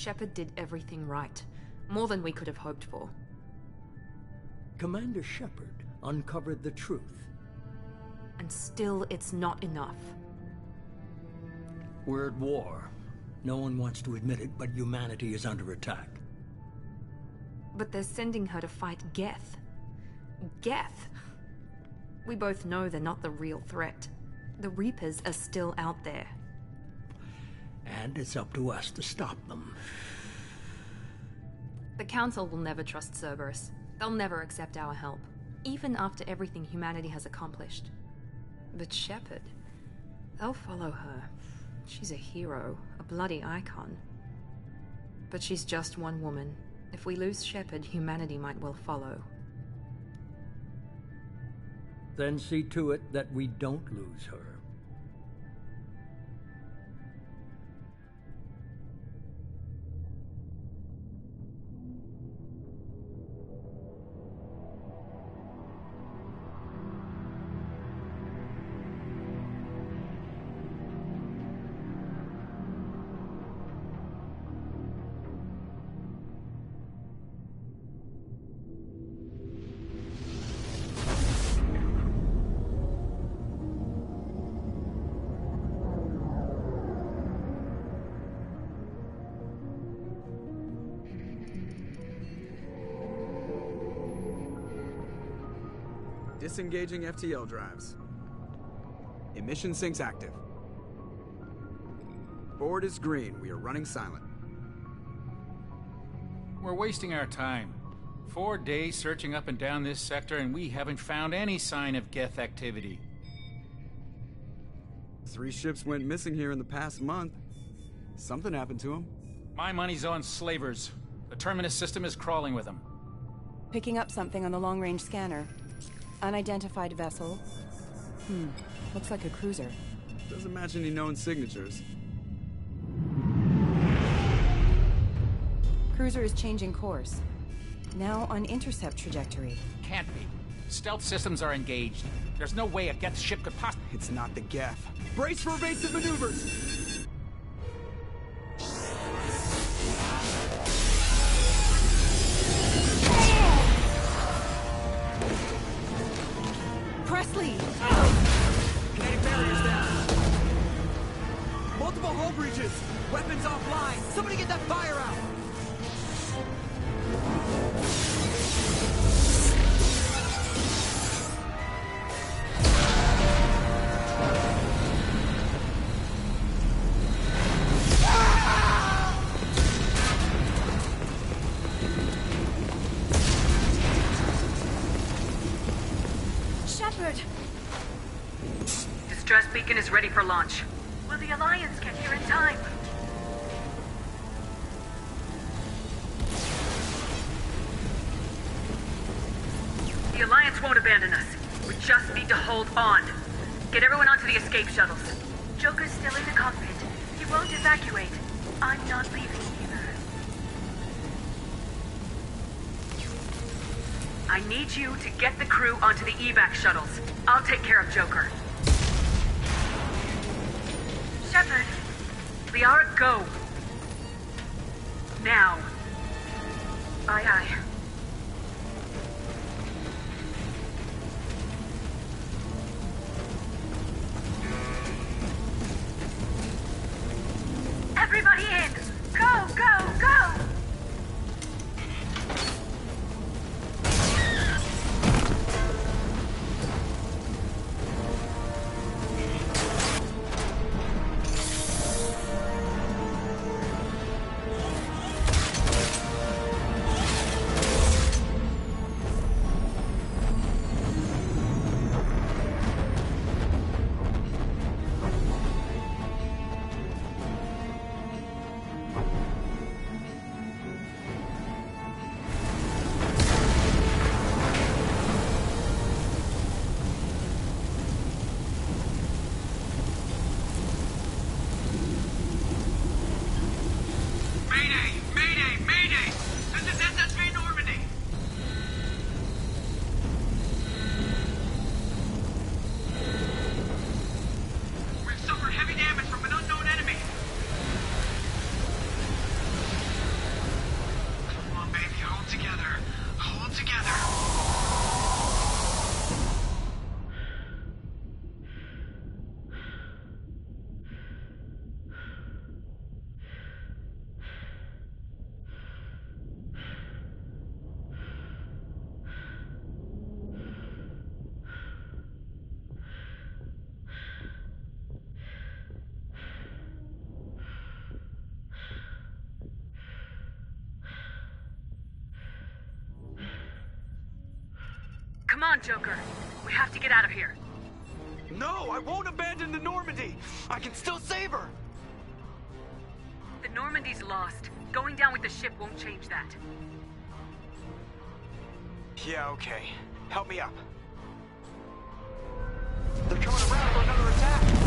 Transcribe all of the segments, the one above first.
Shepard did everything right. More than we could have hoped for. Commander Shepard uncovered the truth. And still, it's not enough. We're at war. No one wants to admit it, but humanity is under attack. But they're sending her to fight Geth. Geth! We both know they're not the real threat. The Reapers are still out there. And it's up to us to stop them. The Council will never trust Cerberus. They'll never accept our help, even after everything humanity has accomplished. But Shepard, they'll follow her. She's a hero, a bloody icon. But she's just one woman. If we lose Shepard, humanity might well follow. Then see to it that we don't lose her. Disengaging FTL drives. Emission sinks active. Board is green. We are running silent. We're wasting our time. 4 days searching up and down this sector, and we haven't found any sign of Geth activity. 3 ships went missing here in the past month. Something happened to them. My money's on slavers. The Terminus system is crawling with them. Picking up something on the long-range scanner. Unidentified vessel. Looks like a cruiser. Doesn't match any known signatures. Cruiser is changing course. Now on intercept trajectory. Can't be. Stealth systems are engaged. There's no way a Geth ship could possibly... It's not the Geth. Brace for evasive maneuvers! Presley! Kinetic barriers down. Multiple hull breaches. Weapons offline. Somebody get that fire out. Shepard! Distress beacon is ready for launch. Will the Alliance get here in time? The Alliance won't abandon us. We just need to hold on. Get everyone onto the escape shuttles. Joker's still in the cockpit. He won't evacuate. I'm not leaving either. I need you to get the crew onto the evac shuttles. I'll take care of Joker. Shepard. Liara, go. Now. Aye, aye. Everybody in! Go, go, go! Come on, Joker. We have to get out of here. No, I won't abandon the Normandy. I can still save her. The Normandy's lost. Going down with the ship won't change that. Yeah, okay. Help me up. They're coming around for another attack.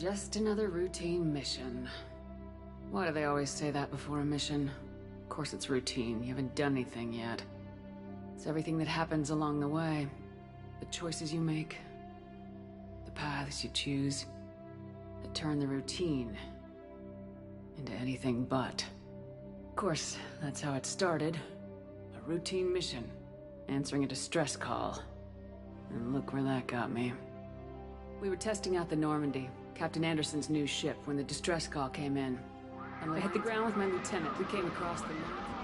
Just another routine mission. Why do they always say that before a mission? Of course it's routine, you haven't done anything yet. It's everything that happens along the way. The choices you make, the paths you choose, that turn the routine into anything but. Of course, that's how it started. A routine mission, answering a distress call. And look where that got me. We were testing out the Normandy, Captain Anderson's new ship, when the distress call came in. And I hit the ground with my lieutenant. We came across the...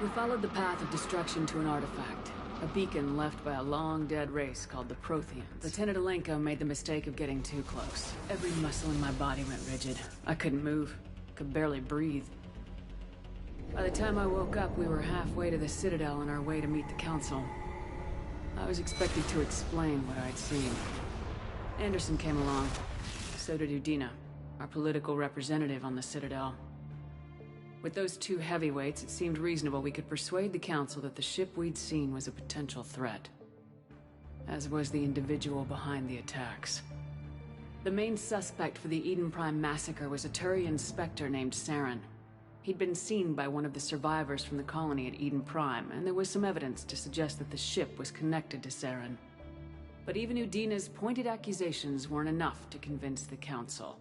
We followed the path of destruction to an artifact. A beacon left by a long-dead race called the Protheans. Lieutenant Alenko made the mistake of getting too close. Every muscle in my body went rigid. I couldn't move. Could barely breathe. By the time I woke up, we were halfway to the Citadel on our way to meet the Council. I was expected to explain what I'd seen. Anderson came along. So did Udina, our political representative on the Citadel. With those two heavyweights, it seemed reasonable we could persuade the Council that the ship we'd seen was a potential threat. As was the individual behind the attacks. The main suspect for the Eden Prime massacre was a Turian Spectre named Saren. He'd been seen by one of the survivors from the colony at Eden Prime, and there was some evidence to suggest that the ship was connected to Saren. But even Udina's pointed accusations weren't enough to convince the Council.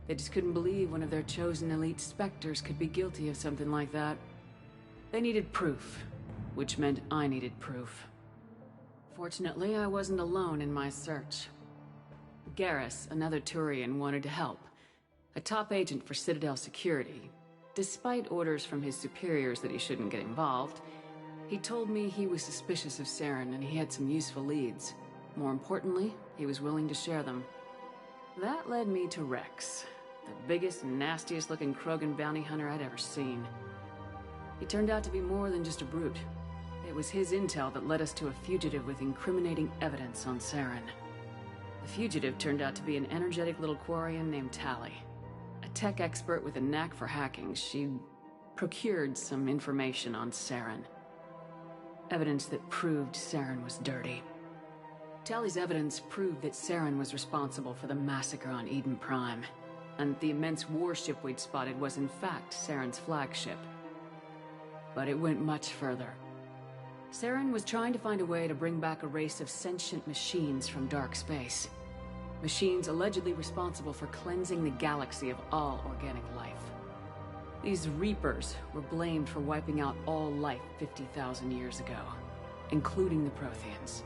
They just couldn't believe one of their chosen elite Spectres could be guilty of something like that. They needed proof, which meant I needed proof. Fortunately, I wasn't alone in my search. Garrus, another Turian, wanted to help. A top agent for Citadel security. Despite orders from his superiors that he shouldn't get involved, he told me he was suspicious of Saren and he had some useful leads. More importantly, he was willing to share them. That led me to Rex, the biggest, nastiest looking Krogan bounty hunter I'd ever seen. He turned out to be more than just a brute. It was his intel that led us to a fugitive with incriminating evidence on Saren. The fugitive turned out to be an energetic little Quarian named Tali. A tech expert with a knack for hacking, she'd procured some information on Saren. Evidence that proved Saren was dirty. Tali's evidence proved that Saren was responsible for the massacre on Eden Prime, and the immense warship we'd spotted was in fact Saren's flagship. But it went much further. Saren was trying to find a way to bring back a race of sentient machines from dark space. Machines allegedly responsible for cleansing the galaxy of all organic life. These Reapers were blamed for wiping out all life 50,000 years ago, including the Protheans,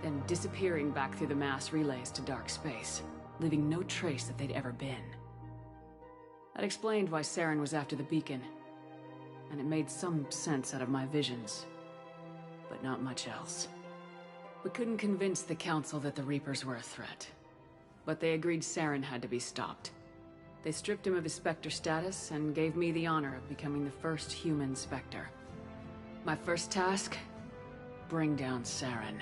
then disappearing back through the mass relays to dark space, leaving no trace that they'd ever been. That explained why Saren was after the beacon, and it made some sense out of my visions, but not much else. We couldn't convince the Council that the Reapers were a threat, but they agreed Saren had to be stopped. They stripped him of his Spectre status and gave me the honor of becoming the first human Spectre. My first task? Bring down Saren.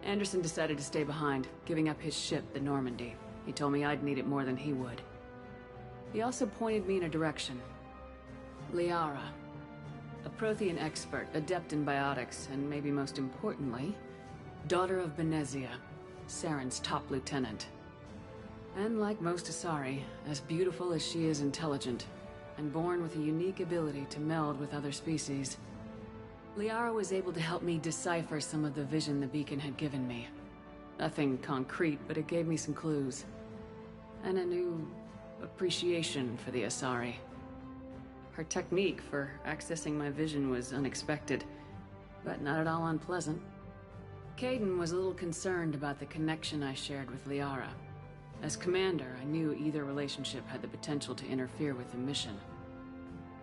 Anderson decided to stay behind, giving up his ship, the Normandy. He told me I'd need it more than he would. He also pointed me in a direction. Liara, a Prothean expert, adept in biotics, and maybe most importantly, daughter of Benezia, Saren's top lieutenant. And like most Asari, as beautiful as she is intelligent, and born with a unique ability to meld with other species. Liara was able to help me decipher some of the vision the beacon had given me. Nothing concrete, but it gave me some clues. And a new appreciation for the Asari. Her technique for accessing my vision was unexpected, but not at all unpleasant. Kaidan was a little concerned about the connection I shared with Liara. As commander, I knew either relationship had the potential to interfere with the mission.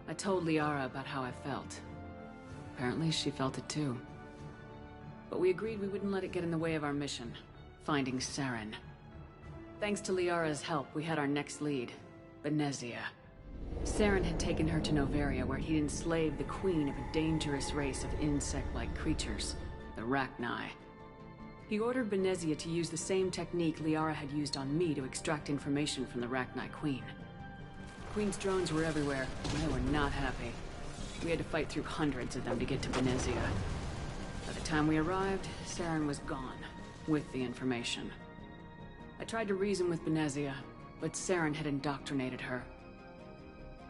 I told Liara about how I felt. Apparently, she felt it too. But we agreed we wouldn't let it get in the way of our mission, finding Saren. Thanks to Liara's help, we had our next lead, Benezia. Saren had taken her to Noveria, where he'd enslaved the queen of a dangerous race of insect-like creatures, the Rachni. He ordered Benezia to use the same technique Liara had used on me to extract information from the Rachni queen. The queen's drones were everywhere, and they were not happy. We had to fight through hundreds of them to get to Benezia. By the time we arrived, Saren was gone, with the information. I tried to reason with Benezia, but Saren had indoctrinated her.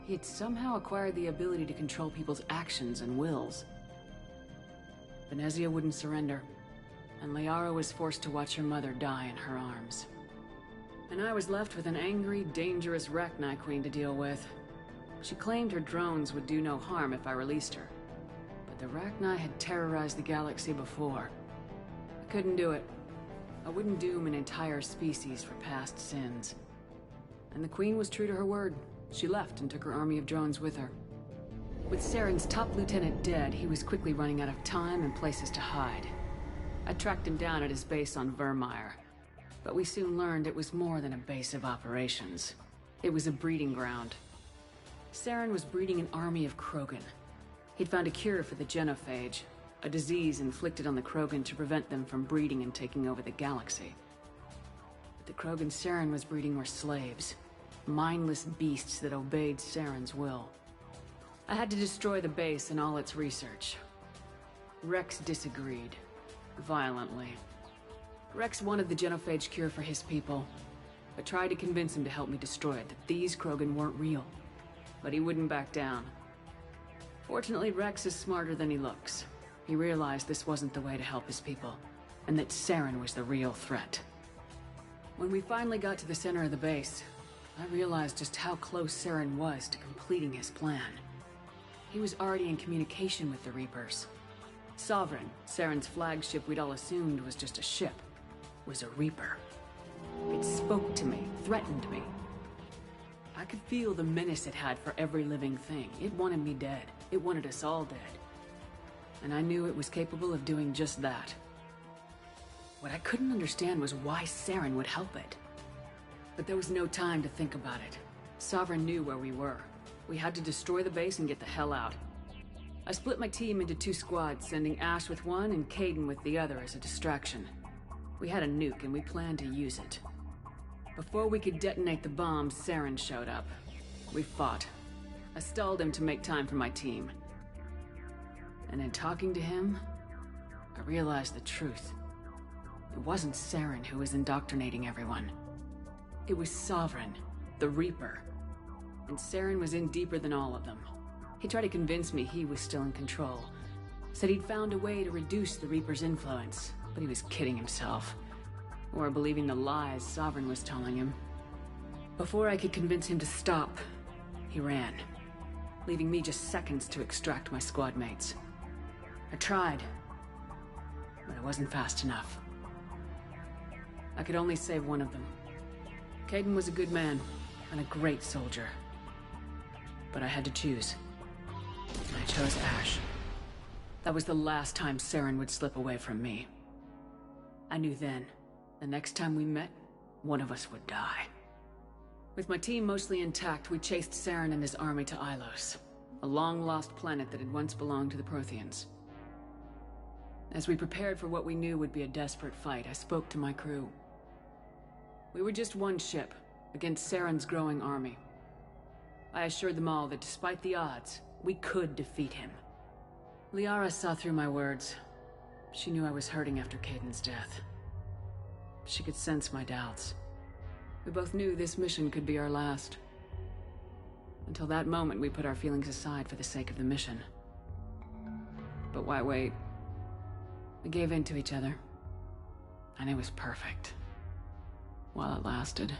He had somehow acquired the ability to control people's actions and wills. Venezia wouldn't surrender, and Liara was forced to watch her mother die in her arms. And I was left with an angry, dangerous Rachni Queen to deal with. She claimed her drones would do no harm if I released her. But the Rachni had terrorized the galaxy before. I couldn't do it. I wouldn't doom an entire species for past sins. And the Queen was true to her word. She left and took her army of drones with her. With Saren's top lieutenant dead, he was quickly running out of time and places to hide. I tracked him down at his base on Vermeer, but we soon learned it was more than a base of operations. It was a breeding ground. Saren was breeding an army of Krogan. He'd found a cure for the genophage, a disease inflicted on the Krogan to prevent them from breeding and taking over the galaxy. But the Krogan Saren was breeding were slaves, mindless beasts that obeyed Saren's will. I had to destroy the base and all its research. Rex disagreed, violently. Rex wanted the genophage cure for his people. I tried to convince him to help me destroy it, that these Krogan weren't real. But he wouldn't back down. Fortunately, Rex is smarter than he looks. He realized this wasn't the way to help his people, and that Saren was the real threat. When we finally got to the center of the base, I realized just how close Saren was to completing his plan. He was already in communication with the Reapers. Sovereign, Saren's flagship we'd all assumed was just a ship, was a Reaper. It spoke to me, threatened me. I could feel the menace it had for every living thing. It wanted me dead. It wanted us all dead. And I knew it was capable of doing just that. What I couldn't understand was why Saren would help it. But there was no time to think about it. Sovereign knew where we were. We had to destroy the base and get the hell out. I split my team into 2 squads, sending Ash with one and Caden with the other as a distraction. We had a nuke and we planned to use it. Before we could detonate the bomb, Saren showed up. We fought. I stalled him to make time for my team. And in talking to him, I realized the truth. It wasn't Saren who was indoctrinating everyone. It was Sovereign, the Reaper. And Saren was in deeper than all of them. He tried to convince me he was still in control. Said he'd found a way to reduce the Reaper's influence, but he was kidding himself. Or believing the lies Sovereign was telling him. Before I could convince him to stop, he ran, leaving me just seconds to extract my squad mates. I tried, but I wasn't fast enough. I could only save one of them. Caden was a good man, and a great soldier. But I had to choose. And I chose Ash. That was the last time Saren would slip away from me. I knew then, the next time we met, one of us would die. With my team mostly intact, we chased Saren and his army to Ilos, a long-lost planet that had once belonged to the Protheans. As we prepared for what we knew would be a desperate fight, I spoke to my crew. We were just one ship, against Saren's growing army. I assured them all that despite the odds, we could defeat him. Liara saw through my words. She knew I was hurting after Caden's death. She could sense my doubts. We both knew this mission could be our last. Until that moment, we put our feelings aside for the sake of the mission. But why wait? We gave in to each other. And it was perfect. While it lasted.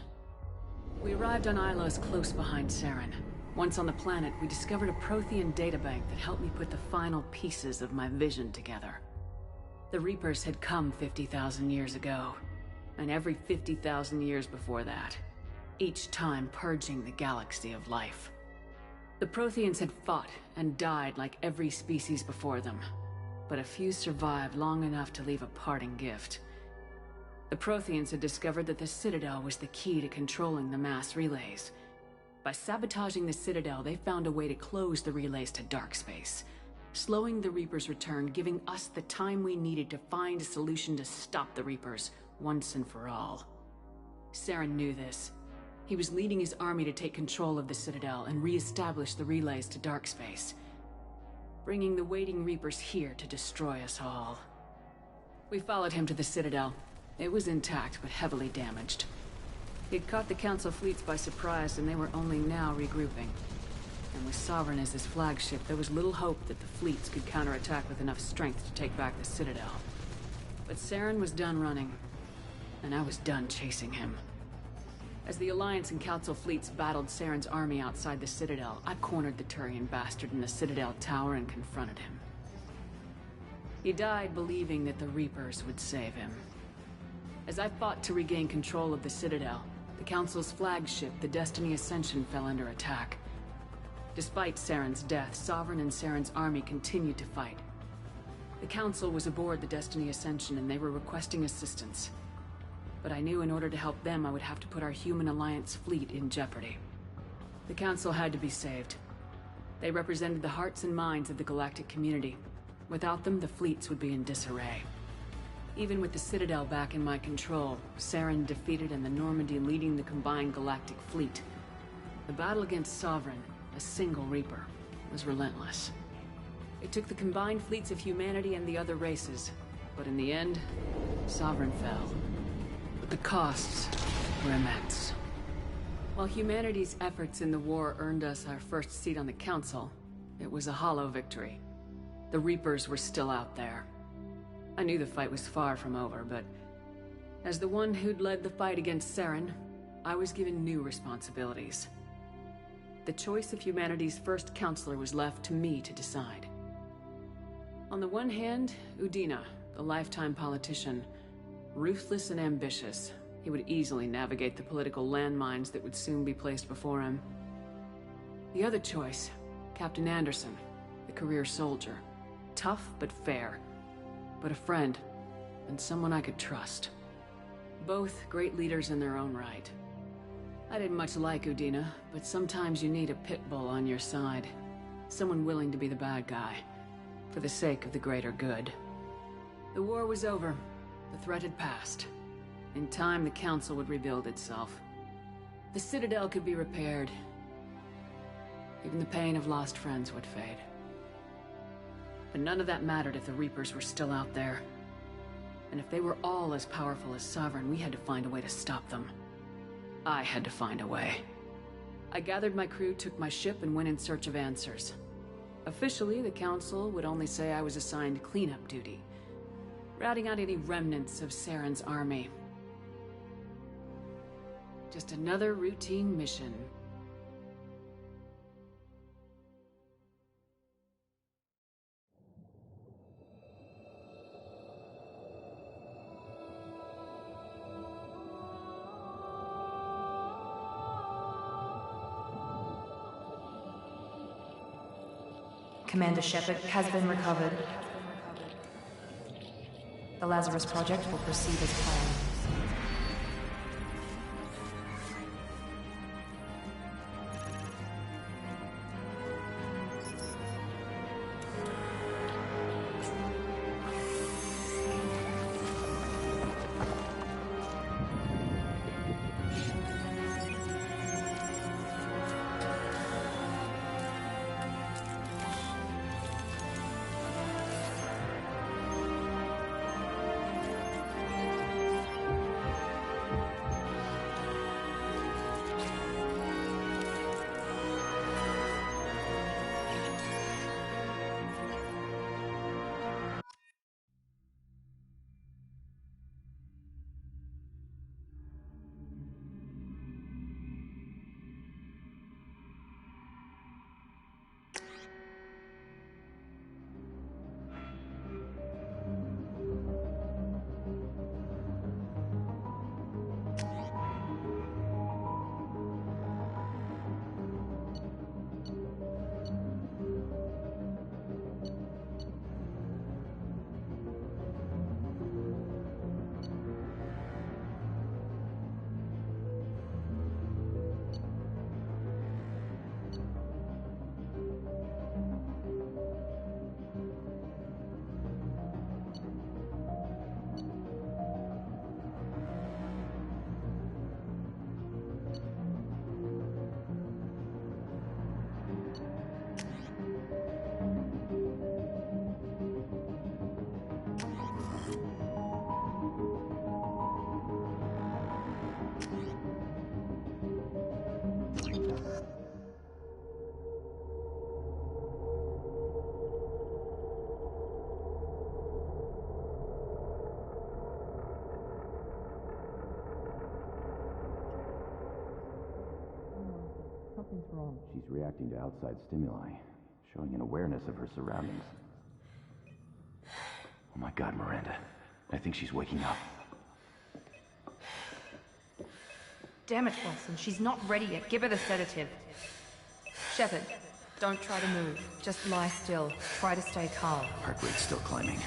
We arrived on Ilos close behind Saren. Once on the planet, we discovered a Prothean databank that helped me put the final pieces of my vision together. The Reapers had come 50,000 years ago, and every 50,000 years before that, each time purging the galaxy of life. The Protheans had fought and died like every species before them, but a few survived long enough to leave a parting gift. The Protheans had discovered that the Citadel was the key to controlling the mass relays. By sabotaging the Citadel, they found a way to close the relays to dark space, slowing the Reapers' return, giving us the time we needed to find a solution to stop the Reapers once and for all. Saren knew this. He was leading his army to take control of the Citadel and re-establish the relays to dark space, bringing the waiting Reapers here to destroy us all. We followed him to the Citadel. It was intact, but heavily damaged. He'd caught the Council fleets by surprise, and they were only now regrouping. And with Sovereign as his flagship, there was little hope that the fleets could counterattack with enough strength to take back the Citadel. But Saren was done running, and I was done chasing him. As the Alliance and Council fleets battled Saren's army outside the Citadel, I cornered the Turian bastard in the Citadel tower and confronted him. He died believing that the Reapers would save him. As I fought to regain control of the Citadel, the Council's flagship, the Destiny Ascension, fell under attack. Despite Saren's death, Sovereign and Saren's army continued to fight. The Council was aboard the Destiny Ascension and they were requesting assistance. But I knew in order to help them, I would have to put our human Alliance fleet in jeopardy. The Council had to be saved. They represented the hearts and minds of the galactic community. Without them, the fleets would be in disarray. Even with the Citadel back in my control, Saren defeated and the Normandy leading the combined galactic fleet. The battle against Sovereign, a single Reaper, was relentless. It took the combined fleets of humanity and the other races, but in the end, Sovereign fell. But the costs were immense. While humanity's efforts in the war earned us our first seat on the Council, it was a hollow victory. The Reapers were still out there. I knew the fight was far from over, but as the one who'd led the fight against Saren, I was given new responsibilities. The choice of humanity's first counselor was left to me to decide. On the one hand, Udina, the lifetime politician. Ruthless and ambitious, he would easily navigate the political landmines that would soon be placed before him. The other choice, Captain Anderson, the career soldier. Tough but fair. But a friend, and someone I could trust. Both great leaders in their own right. I didn't much like Udina, but sometimes you need a pit bull on your side. Someone willing to be the bad guy, for the sake of the greater good. The war was over. The threat had passed. In time, the Council would rebuild itself. The Citadel could be repaired. Even the pain of lost friends would fade. But none of that mattered if the Reapers were still out there. And if they were all as powerful as Sovereign, we had to find a way to stop them. I had to find a way. I gathered my crew, took my ship, and went in search of answers. Officially, the Council would only say I was assigned cleanup duty, routing out any remnants of Saren's army. Just another routine mission. Commander Shepard has been recovered. The Lazarus Project will proceed as planned. Something's wrong. She's reacting to outside stimuli, showing an awareness of her surroundings. Oh my god, Miranda. I think she's waking up. Damn it, Wilson. She's not ready yet. Give her the sedative. Shepard, don't try to move. Just lie still. Try to stay calm. Heart rate's still climbing.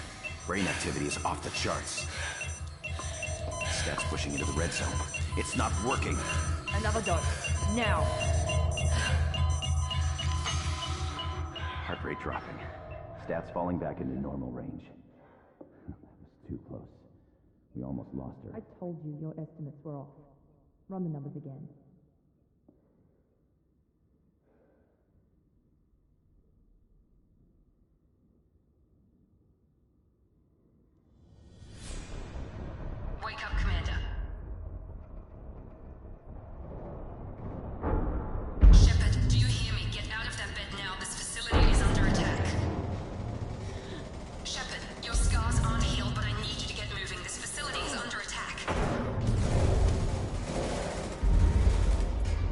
Brain activity is off the charts. Stats pushing into the red zone. It's not working. Another dose. Now. Heart rate dropping. Stats falling back into normal range. That was too close. We almost lost her. I told you your estimates were off. Run the numbers again. Wake up, Commander. Shepard, do you hear me? Get out of that bed now. This facility is under attack. Shepard, your scars aren't healed, but I need you to get moving. This facility is under attack.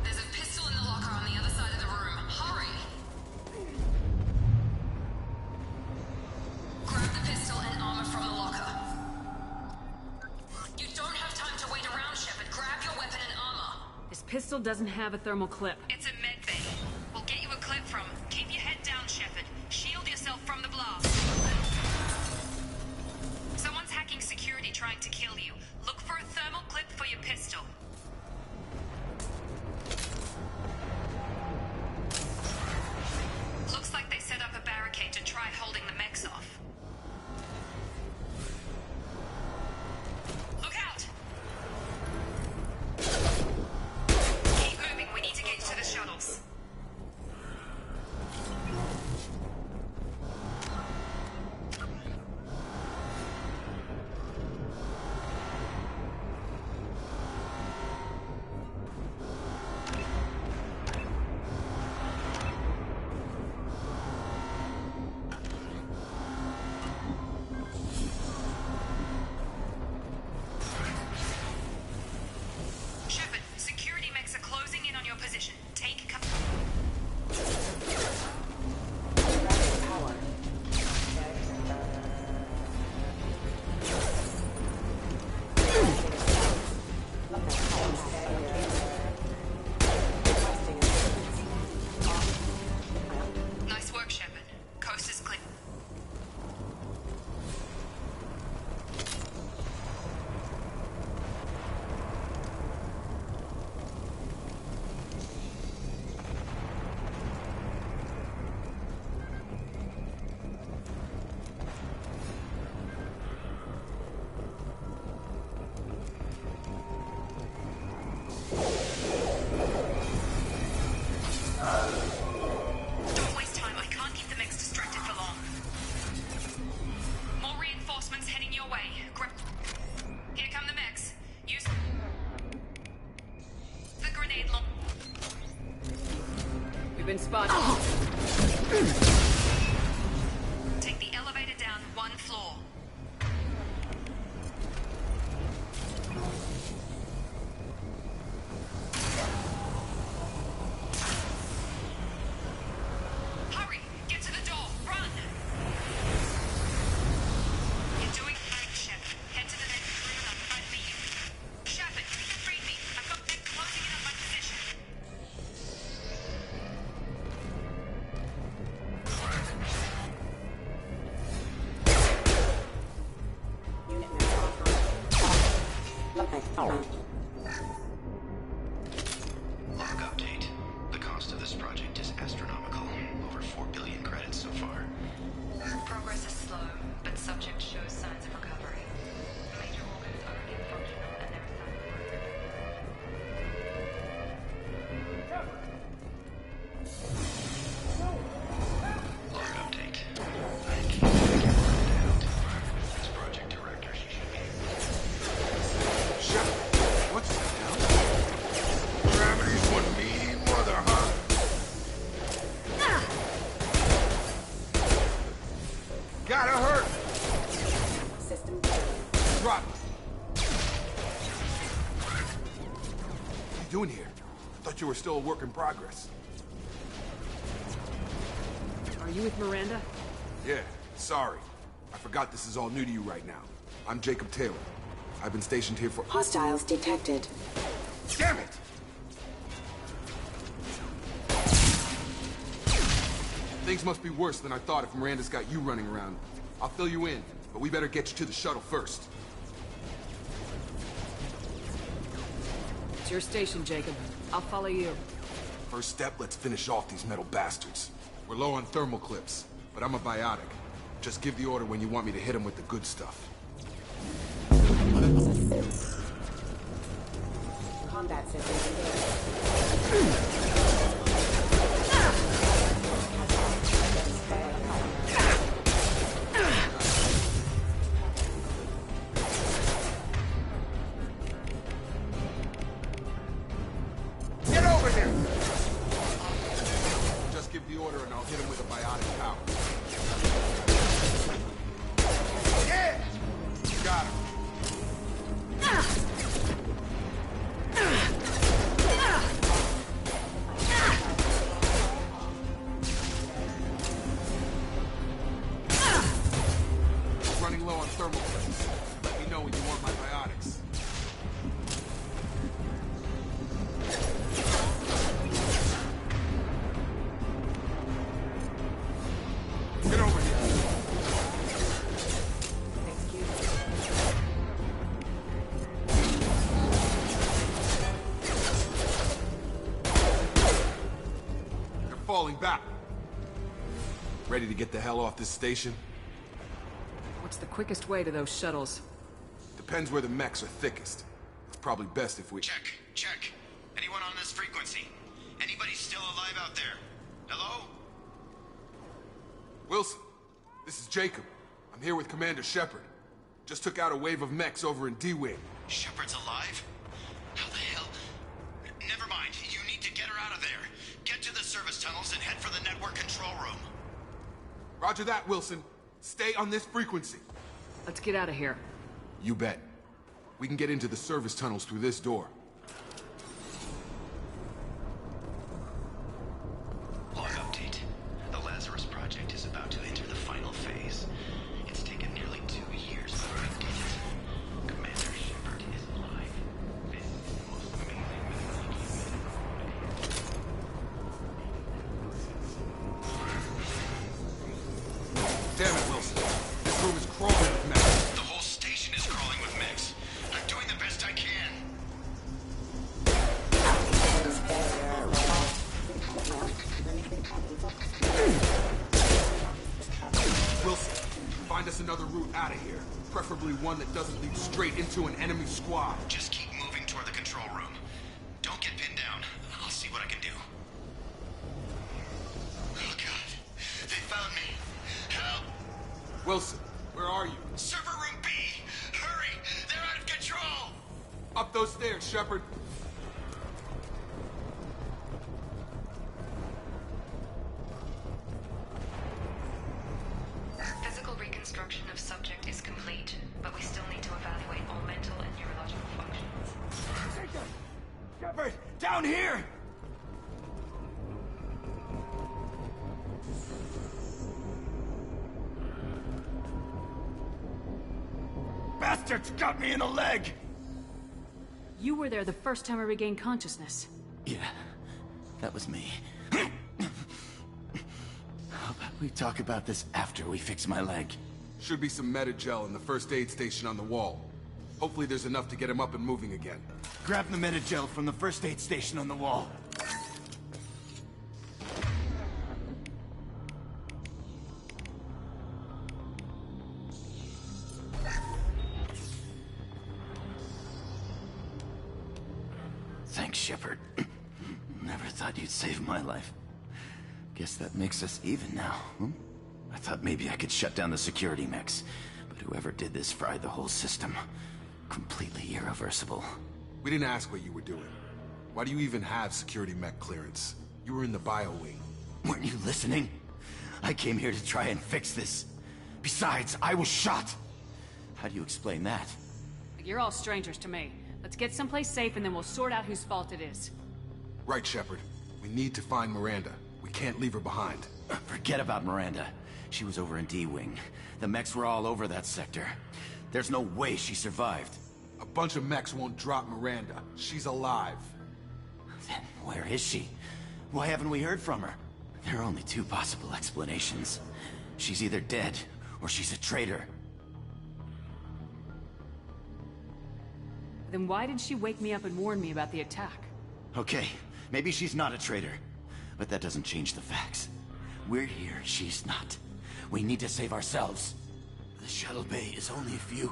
There's a pistol in the locker on the other side of the room. Hurry! Grab the pistol and armor from the locker. You don't have time to wait around, Shepard. Grab your weapon and armor. This pistol doesn't have a thermal clip. It's a med bay. We'll get you a clip from. Keep your head down, Shepard. Shield yourself from the blast. Someone's hacking security trying to kill you. Look for a thermal clip for your pistol. Looks like they set up a barricade to try holding the mechs off. Look out! Keep moving, we need to get to the shuttles. Shepard, security mechs are closing in on your position. Take cover. Nice work, Shepard. Coast is clear. Don't waste time. I can't keep the mechs distracted for long. More reinforcements heading your way. Here come the mechs. Use the grenade launcher. We've been spotted. Take the elevator down one floor. Hurry! Get to the door! Run! You're doing fine, Shepard. Head to the next room and I'll try to meet you. Shepard, read me. I've got mechs closing in on my position. Log update. The cost of this project is astronomical. Over 4 billion credits so far. Progress is slow, but subject shows signs of recovery. Major organs are again functional and there is Log update. I can't get Miranda out. As project director, she should be. Shut up. What's that now? Gravity's one mean mother, huh? Gotta hurt! System. Drop it. What are you doing here? I thought you were still a work in progress. Are you with Miranda? Yeah, sorry. I forgot this is all new to you right now. I'm Jacob Taylor. I've been stationed here for— Hostiles detected. Damn it! Things must be worse than I thought if Miranda's got you running around. I'll fill you in, but we better get you to the shuttle first. It's your station, Jacob. I'll follow you. First step, let's finish off these metal bastards. We're low on thermal clips, but I'm a biotic. Just give the order when you want me to hit them with the good stuff. Combat system. Get over here! Just give the order and I'll hit him with a biotic power. Yeah! Got him. Running low on thermal clips. Let me know when you want my biotics. Get over here. They're falling back. Ready to get the hell off this station? What's the quickest way to those shuttles? Depends where the mechs are thickest. It's probably best if we— Check. Anyone on this frequency? Anybody still alive out there? Hello? Wilson, this is Jacob. I'm here with Commander Shepard. Just took out a wave of mechs over in D-Wing. Shepard's alive? How the hell? Never mind. You need to get her out of there. Get to the service tunnels and head for the network control room. Roger that, Wilson. Stay on this frequency. Let's get out of here. You bet. We can get into the service tunnels through this door. Log update. The Lazarus Project is about to enter the final phase. It's taken nearly 2 years, but we did it. Commander Shepard is alive. This is the most amazing medical achievement. Damn it, Wilson. This room is crawling with mechs. The whole station is crawling with mechs. I'm doing the best I can. Wilson, find us another route out of here. Preferably one that doesn't lead straight into an enemy squad. Just keep moving toward the control room. Don't get pinned down. I'll see what I can do. Oh, God. They found me. Help! Wilson, where are you? Server room B! Hurry! They're out of control! Up those stairs, Shepard. Physical reconstruction of subject is complete, but we still need to evaluate all mental and neurological functions. Shepard, down here! Bastards got me in the leg! You were there the first time I regained consciousness. Yeah, that was me. How about we talk about this after we fix my leg? Should be some meta-gel in the first aid station on the wall. Hopefully there's enough to get him up and moving again. Grab the meta-gel from the first aid station on the wall. Thanks, Shepard. Never thought you'd save my life. Guess that makes us even now, huh? I thought maybe I could shut down the security mechs, but whoever did this fried the whole system. Completely irreversible. We didn't ask what you were doing. Why do you even have security mech clearance? You were in the bio wing. Weren't you listening? I came here to try and fix this. Besides, I was shot. How do you explain that? You're all strangers to me. Let's get someplace safe and then we'll sort out whose fault it is. Right, Shepard. We need to find Miranda. We can't leave her behind. Forget about Miranda. She was over in D-Wing. The mechs were all over that sector. There's no way she survived. A bunch of mechs won't drop Miranda. She's alive. Then where is she? Why haven't we heard from her? There are only two possible explanations. She's either dead, or she's a traitor. Then why did she wake me up and warn me about the attack? Okay, maybe she's not a traitor. But that doesn't change the facts. We're here, she's not. We need to save ourselves. The shuttle bay is only a few...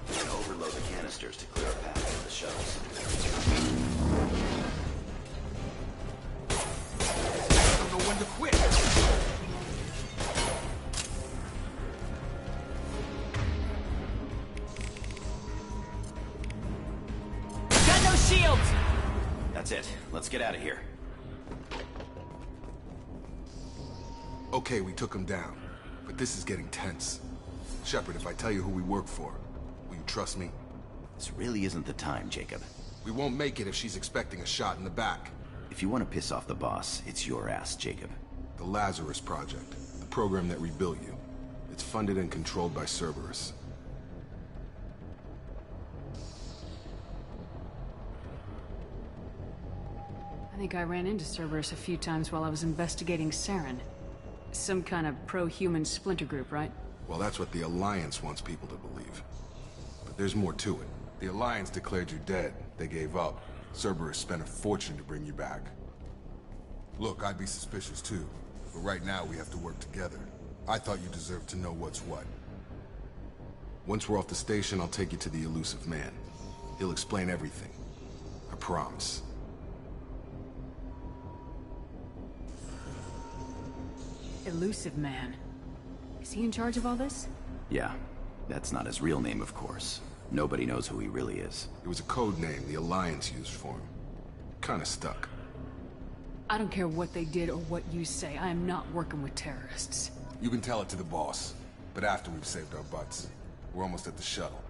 We can overload the canisters to clear a path for the shuttles. I don't know when to quit. Got no shields! That's it. Let's get out of here. Okay, we took him down. But this is getting tense. Shepard, if I tell you who we work for, will you trust me? This really isn't the time, Jacob. We won't make it if she's expecting a shot in the back. If you want to piss off the boss, it's your ass, Jacob. The Lazarus Project, the program that rebuilt you. It's funded and controlled by Cerberus. I think I ran into Cerberus a few times while I was investigating Saren. Some kind of pro-human splinter group, right? Well, that's what the Alliance wants people to believe. But there's more to it. The Alliance declared you dead. They gave up. Cerberus spent a fortune to bring you back. Look, I'd be suspicious too. But right now, we have to work together. I thought you deserved to know what's what. Once we're off the station, I'll take you to the elusive man. He'll explain everything. I promise. Elusive man. Is he in charge of all this? Yeah. That's not his real name, of course. Nobody knows who he really is. It was a code name the Alliance used for him. Kinda stuck. I don't care what they did or what you say. I am not working with terrorists. You can tell it to the boss. But after we've saved our butts. We're almost at the shuttle.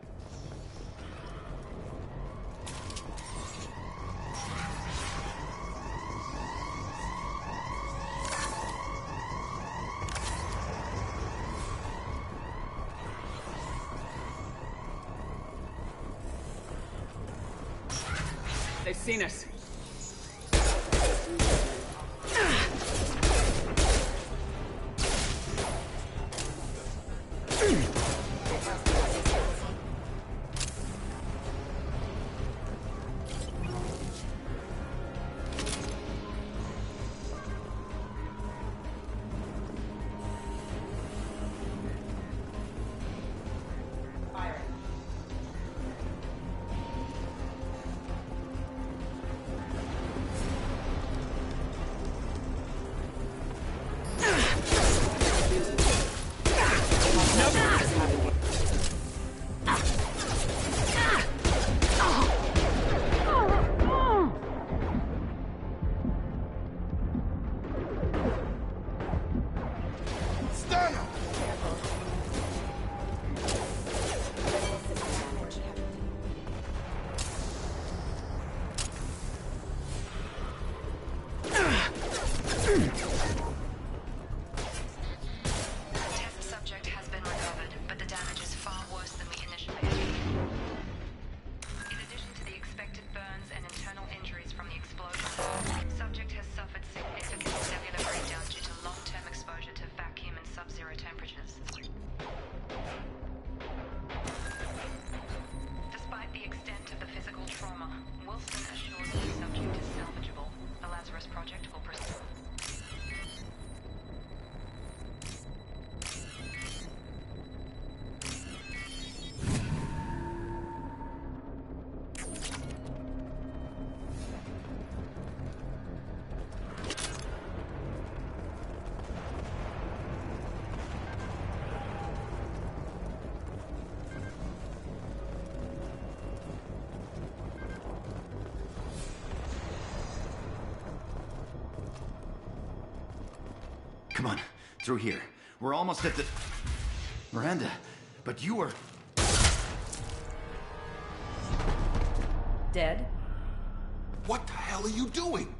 They've seen us. Come on, through here. We're almost at the... Miranda, but you were... Dead? What the hell are you doing?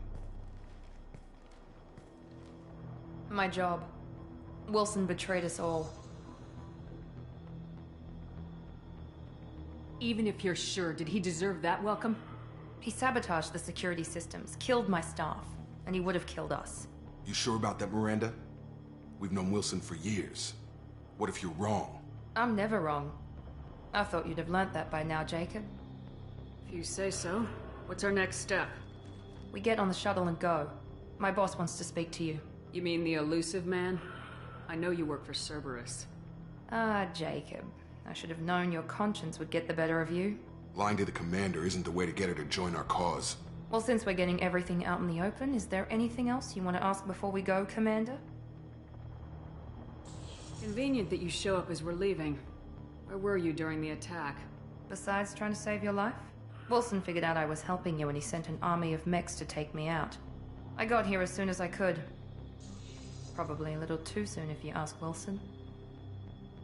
My job. Wilson betrayed us all. Even if you're sure, did he deserve that welcome? He sabotaged the security systems, killed my staff, and he would have killed us. You sure about that, Miranda? We've known Wilson for years. What if you're wrong? I'm never wrong. I thought you'd have learnt that by now, Jacob. If you say so. What's our next step? We get on the shuttle and go. My boss wants to speak to you. You mean the elusive man? I know you work for Cerberus. Ah, Jacob. I should have known your conscience would get the better of you. Lying to the commander isn't the way to get her to join our cause. Well, since we're getting everything out in the open, is there anything else you want to ask before we go, Commander? Convenient that you show up as we're leaving. Where were you during the attack? Besides trying to save your life? Wilson figured out I was helping you and he sent an army of mechs to take me out. I got here as soon as I could. Probably a little too soon if you ask Wilson.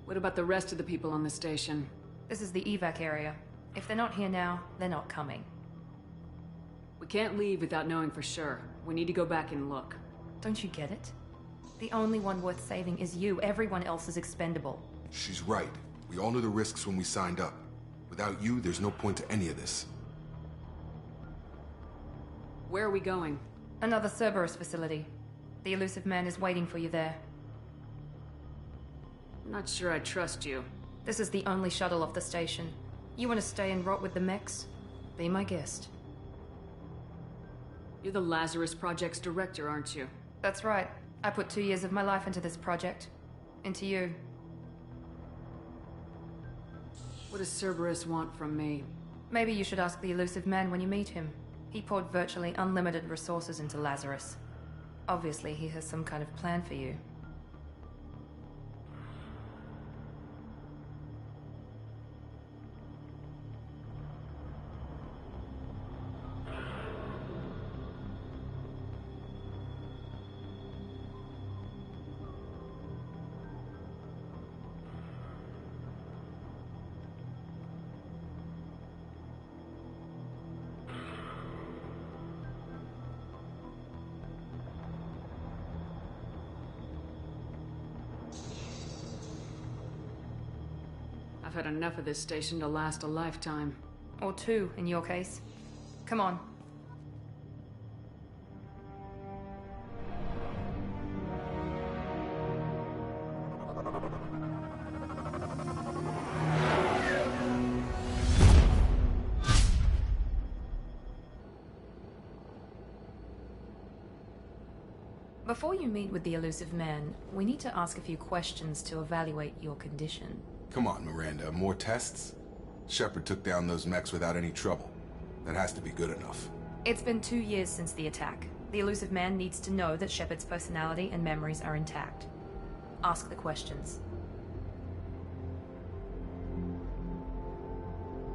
What about the rest of the people on the station? This is the evac area. If they're not here now, they're not coming. We can't leave without knowing for sure. We need to go back and look. Don't you get it? The only one worth saving is you. Everyone else is expendable. She's right. We all knew the risks when we signed up. Without you, there's no point to any of this. Where are we going? Another Cerberus facility. The elusive man is waiting for you there. I'm not sure I trust you. This is the only shuttle off the station. You want to stay and rot with the mechs? Be my guest. You're the Lazarus Project's director, aren't you? That's right. I put 2 years of my life into this project. Into you. What does Cerberus want from me? Maybe you should ask the elusive man when you meet him. He poured virtually unlimited resources into Lazarus. Obviously, he has some kind of plan for you. I've had enough of this station to last a lifetime. Or 2, in your case. Come on. Before you meet with the elusive man, we need to ask a few questions to evaluate your condition. Come on, Miranda. More tests? Shepard took down those mechs without any trouble. That has to be good enough. It's been 2 years since the attack. The elusive man needs to know that Shepard's personality and memories are intact. Ask the questions.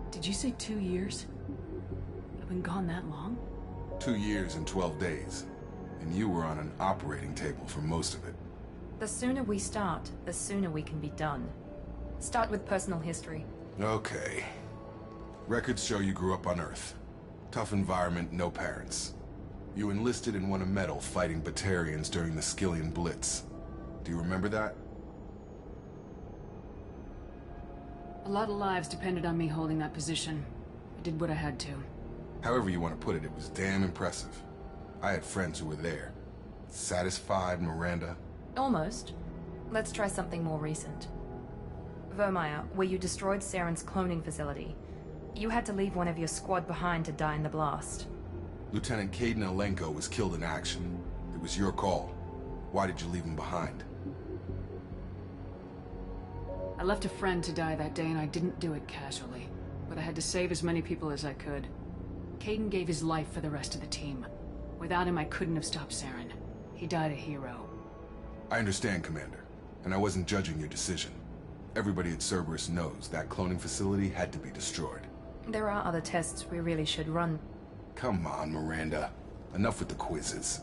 Did you say 2 years? I've been gone that long? 2 years and 12 days. And you were on an operating table for most of it. The sooner we start, the sooner we can be done. Start with personal history. Okay. Records show you grew up on Earth. Tough environment, no parents. You enlisted and won a medal fighting Batarians during the Skillian Blitz. Do you remember that? A lot of lives depended on me holding that position. I did what I had to. However you want to put it, it was damn impressive. I had friends who were there. Satisfied, Miranda? Almost. Let's try something more recent. Vermeer, where you destroyed Saren's cloning facility. You had to leave one of your squad behind to die in the blast. Lieutenant Caden Alenko was killed in action. It was your call. Why did you leave him behind? I left a friend to die that day and I didn't do it casually. But I had to save as many people as I could. Caden gave his life for the rest of the team. Without him, I couldn't have stopped Saren. He died a hero. I understand, Commander. And I wasn't judging your decision. Everybody at Cerberus knows that cloning facility had to be destroyed. There are other tests we really should run. Come on, Miranda. Enough with the quizzes.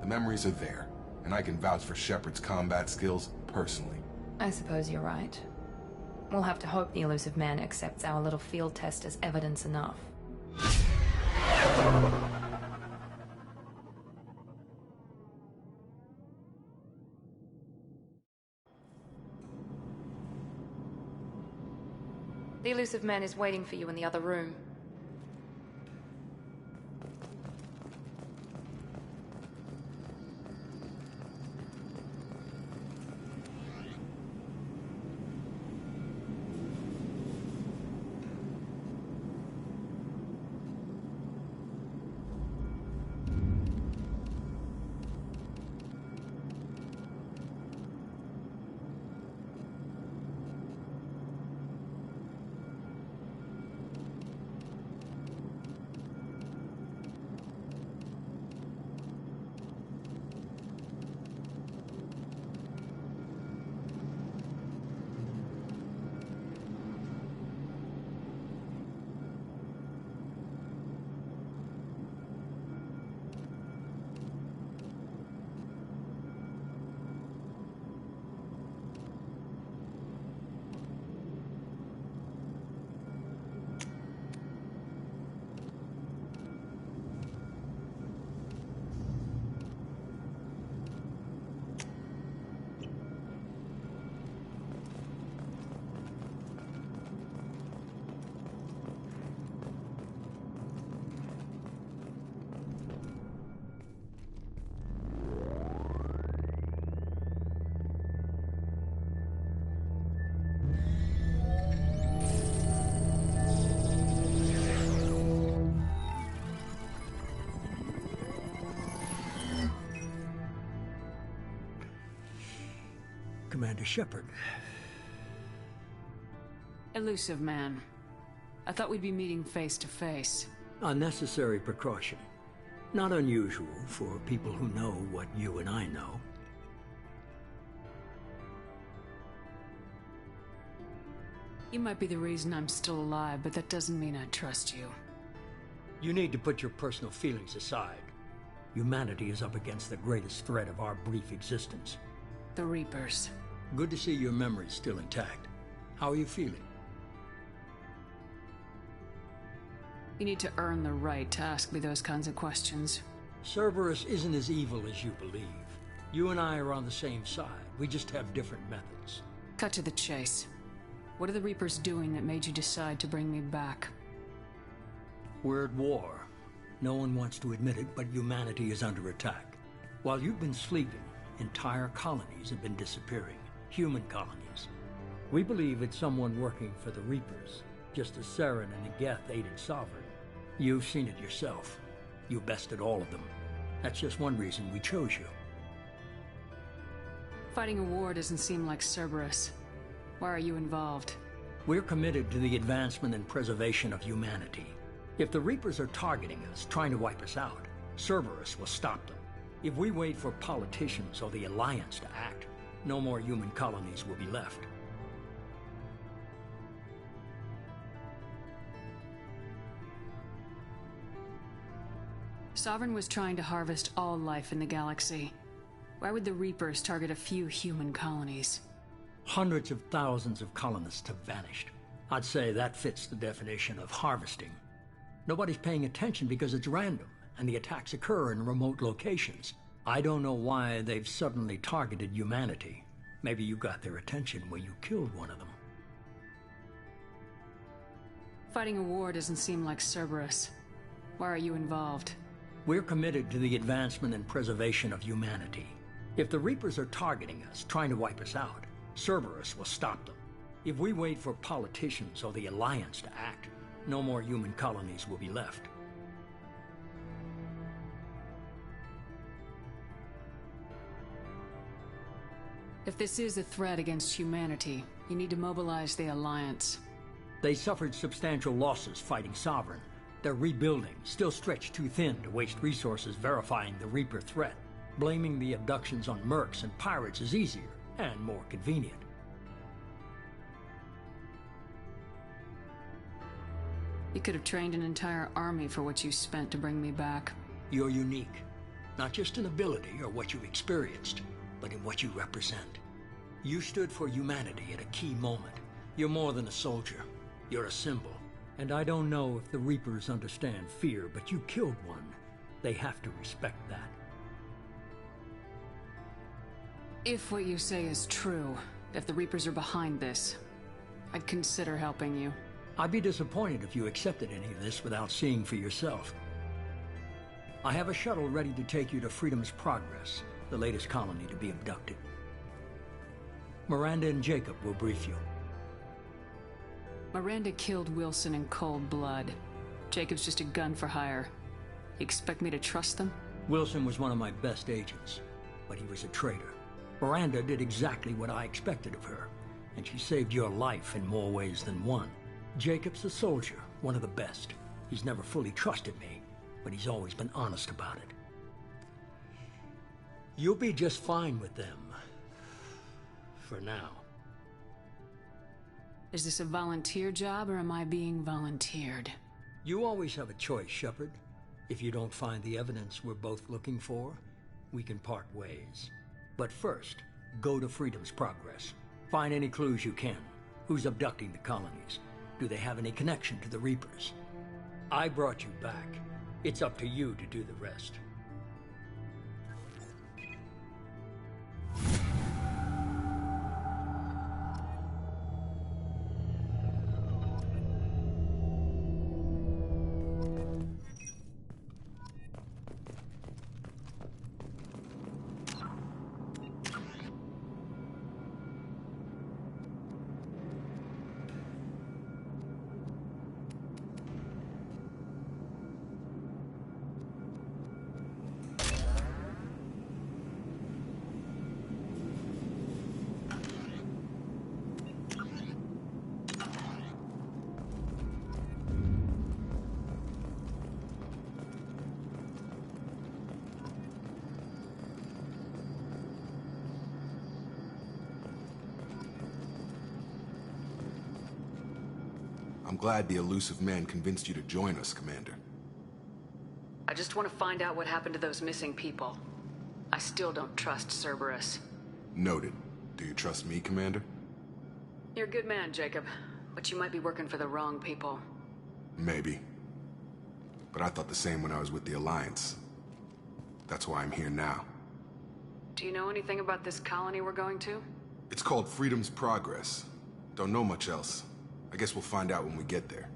The memories are there, and I can vouch for Shepard's combat skills personally. I suppose you're right. We'll have to hope the elusive man accepts our little field test as evidence enough. The elusive man is waiting for you in the other room. Commander Shepard. Elusive man. I thought we'd be meeting face to face. Unnecessary precaution. Not unusual for people who know what you and I know. You might be the reason I'm still alive, but that doesn't mean I trust you. You need to put your personal feelings aside. Humanity is up against the greatest threat of our brief existence. The Reapers. Good to see your memory's still intact. How are you feeling? You need to earn the right to ask me those kinds of questions. Cerberus isn't as evil as you believe. You and I are on the same side. We just have different methods. Cut to the chase. What are the Reapers doing that made you decide to bring me back? We're at war. No one wants to admit it, but humanity is under attack. While you've been sleeping, entire colonies have been disappearing. Human colonies. We believe it's someone working for the Reapers, just as Saren and Geth aided Sovereign. You've seen it yourself. You bested all of them. That's just one reason we chose you. Fighting a war doesn't seem like Cerberus. Why are you involved? We're committed to the advancement and preservation of humanity. If the Reapers are targeting us, trying to wipe us out, Cerberus will stop them. If we wait for politicians or the Alliance to act, no more human colonies will be left. Sovereign was trying to harvest all life in the galaxy. Why would the Reapers target a few human colonies? Hundreds of thousands of colonists have vanished. I'd say that fits the definition of harvesting. Nobody's paying attention because it's random, and the attacks occur in remote locations. I don't know why they've suddenly targeted humanity. Maybe you got their attention when you killed one of them. Fighting a war doesn't seem like Cerberus. Why are you involved? We're committed to the advancement and preservation of humanity. If the Reapers are targeting us, trying to wipe us out, Cerberus will stop them. If we wait for politicians or the Alliance to act, no more human colonies will be left. If this is a threat against humanity, you need to mobilize the Alliance. They suffered substantial losses fighting Sovereign. They're rebuilding, still stretched too thin to waste resources verifying the Reaper threat. Blaming the abductions on mercs and pirates is easier and more convenient. You could have trained an entire army for what you spent to bring me back. You're unique, not just in ability or what you've experienced, but in what you represent. You stood for humanity at a key moment. You're more than a soldier. You're a symbol. And I don't know if the Reapers understand fear, but you killed one. They have to respect that. If what you say is true, if the Reapers are behind this, I'd consider helping you. I'd be disappointed if you accepted any of this without seeing for yourself. I have a shuttle ready to take you to Freedom's Progress, the latest colony to be abducted. Miranda and Jacob will brief you. Miranda killed Wilson in cold blood. Jacob's just a gun for hire. You expect me to trust them? Wilson was one of my best agents, but he was a traitor. Miranda did exactly what I expected of her, and she saved your life in more ways than one. Jacob's a soldier, one of the best. He's never fully trusted me, but he's always been honest about it. You'll be just fine with them. For now. Is this a volunteer job, or am I being volunteered? You always have a choice, Shepard. If you don't find the evidence we're both looking for, we can part ways. But first, go to Freedom's Progress. Find any clues you can. Who's abducting the colonies? Do they have any connection to the Reapers? I brought you back. It's up to you to do the rest. I'm glad the elusive man convinced you to join us, Commander. I just want to find out what happened to those missing people. I still don't trust Cerberus. Noted. Do you trust me, Commander? You're a good man, Jacob, but you might be working for the wrong people. Maybe. But I thought the same when I was with the Alliance. That's why I'm here now. Do you know anything about this colony we're going to? It's called Freedom's Progress. Don't know much else. I guess we'll find out when we get there.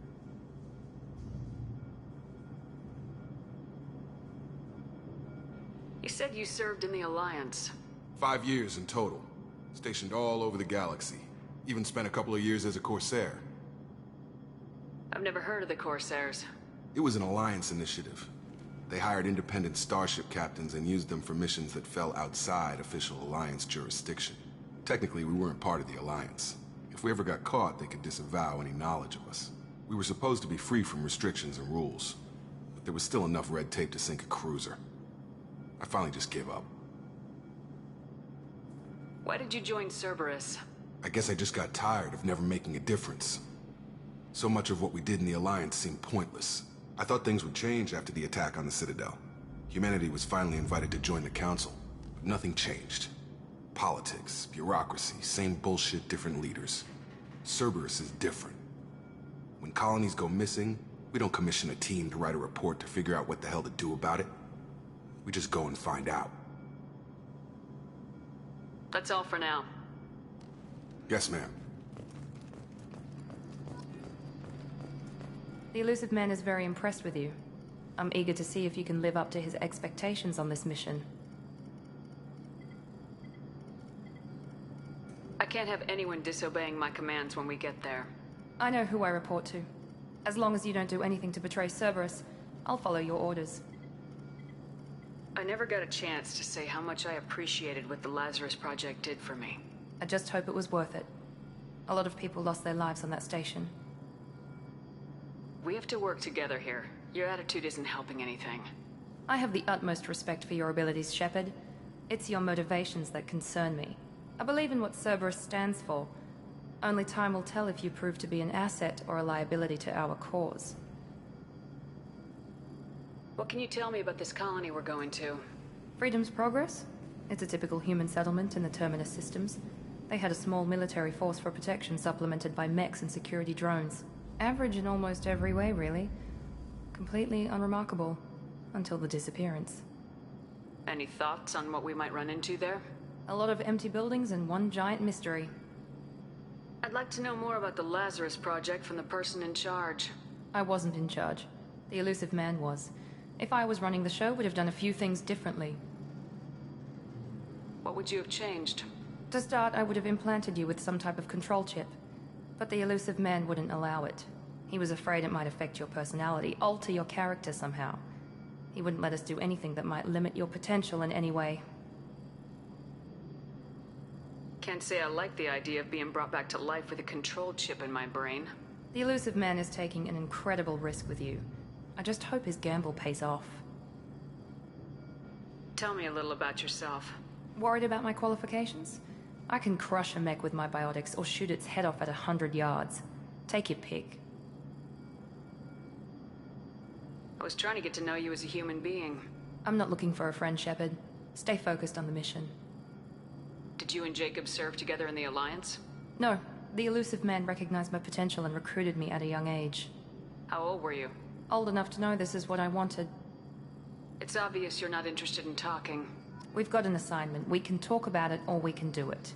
You said you served in the Alliance. 5 years in total. Stationed all over the galaxy. Even spent a couple of years as a Corsair. I've never heard of the Corsairs. It was an Alliance initiative. They hired independent starship captains and used them for missions that fell outside official Alliance jurisdiction. Technically, we weren't part of the Alliance. If we ever got caught, they could disavow any knowledge of us. We were supposed to be free from restrictions and rules, but there was still enough red tape to sink a cruiser. I finally just gave up. Why did you join Cerberus? I guess I just got tired of never making a difference. So much of what we did in the Alliance seemed pointless. I thought things would change after the attack on the Citadel. Humanity was finally invited to join the Council, but nothing changed. Politics, bureaucracy, same bullshit, different leaders. Cerberus is different. When colonies go missing, we don't commission a team to write a report to figure out what the hell to do about it. We just go and find out. That's all for now. Yes, ma'am. The elusive man is very impressed with you. I'm eager to see if you can live up to his expectations on this mission. I can't have anyone disobeying my commands when we get there. I know who I report to. As long as you don't do anything to betray Cerberus, I'll follow your orders. I never got a chance to say how much I appreciated what the Lazarus Project did for me. I just hope it was worth it. A lot of people lost their lives on that station. We have to work together here. Your attitude isn't helping anything. I have the utmost respect for your abilities, Shepard. It's your motivations that concern me. I believe in what Cerberus stands for. Only time will tell if you prove to be an asset or a liability to our cause. What can you tell me about this colony we're going to? Freedom's Progress? It's a typical human settlement in the Terminus systems. They had a small military force for protection supplemented by mechs and security drones. Average in almost every way, really. Completely unremarkable. Until the disappearance. Any thoughts on what we might run into there? A lot of empty buildings and one giant mystery. I'd like to know more about the Lazarus Project from the person in charge. I wasn't in charge. The elusive man was. If I was running the show, would have done a few things differently. What would you have changed? To start, I would have implanted you with some type of control chip. But the elusive man wouldn't allow it. He was afraid it might affect your personality, alter your character somehow. He wouldn't let us do anything that might limit your potential in any way. Can't say I like the idea of being brought back to life with a control chip in my brain. The elusive man is taking an incredible risk with you. I just hope his gamble pays off. Tell me a little about yourself. Worried about my qualifications? I can crush a mech with my biotics or shoot its head off at 100 yards. Take your pick. I was trying to get to know you as a human being. I'm not looking for a friend, Shepard. Stay focused on the mission. Did you and Jacob serve together in the Alliance? No. The elusive man recognized my potential and recruited me at a young age. How old were you? Old enough to know this is what I wanted. It's obvious you're not interested in talking. We've got an assignment. We can talk about it or we can do it.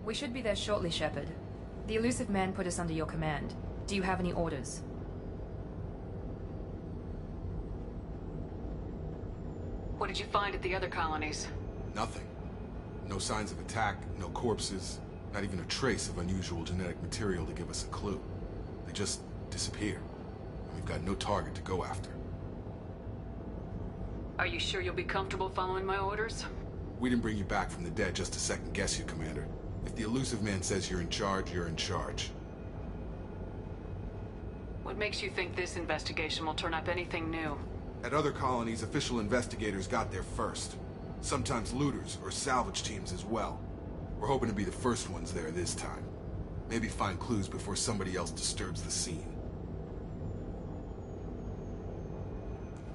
We should be there shortly, Shepard. The elusive man put us under your command. Do you have any orders? What did you find at the other colonies? Nothing. No signs of attack, no corpses, not even a trace of unusual genetic material to give us a clue. They just disappear. And we've got no target to go after. Are you sure you'll be comfortable following my orders? We didn't bring you back from the dead just to second guess you, Commander. If the elusive man says you're in charge, you're in charge. What makes you think this investigation will turn up anything new? At other colonies, official investigators got there first. Sometimes looters or salvage teams as well. We're hoping to be the first ones there this time. Maybe find clues before somebody else disturbs the scene.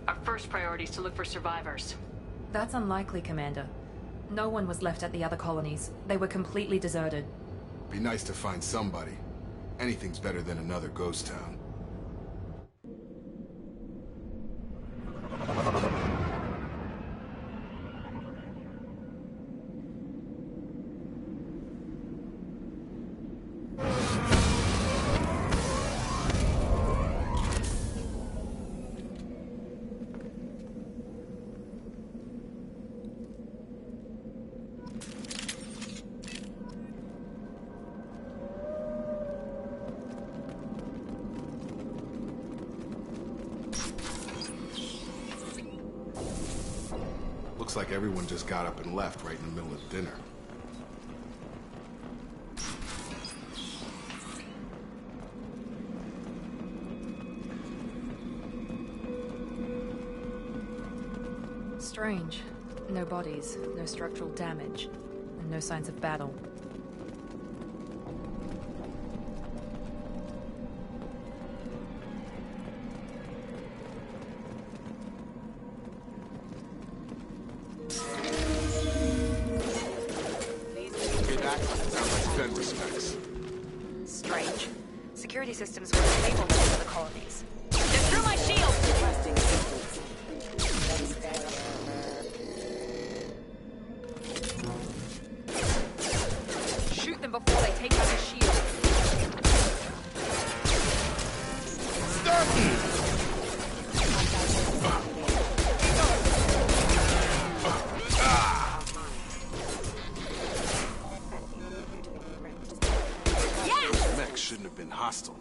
Our first priority is to look for survivors. That's unlikely, Commander. No one was left at the other colonies. They were completely deserted. Be nice to find somebody. Anything's better than another ghost town. Looks like everyone just got up and left right in the middle of dinner. Strange. No bodies, no structural damage, and no signs of battle. Strange. Security systems were disabled in the colonies. They're through my shield! Shoot them before they take out the shield. Shouldn't have been hostile.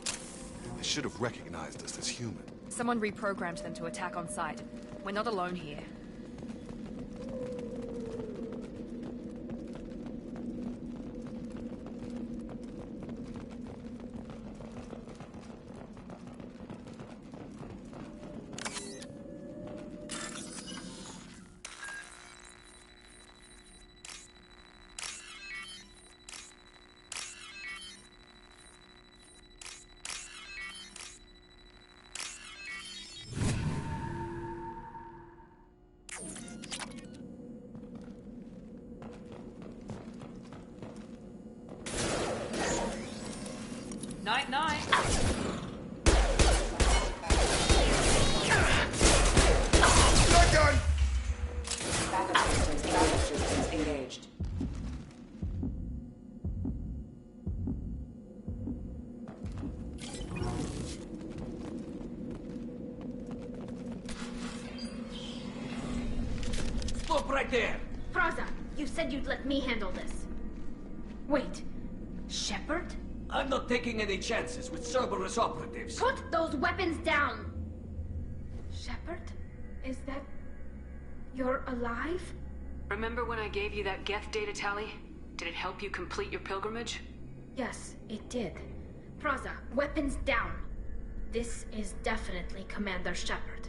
They should have recognized us as human. Someone reprogrammed them to attack on sight. We're not alone here. Night-night. Not done! Backup systems engaged. Stop right there! Praza, you said you'd let me handle this. Wait, Shepard? I'm not taking any chances with Cerberus operatives. Put those weapons down! Shepard? Is that... you're alive? Remember when I gave you that Geth data tally? Did it help you complete your pilgrimage? Yes, it did. Praza, weapons down. This is definitely Commander Shepard.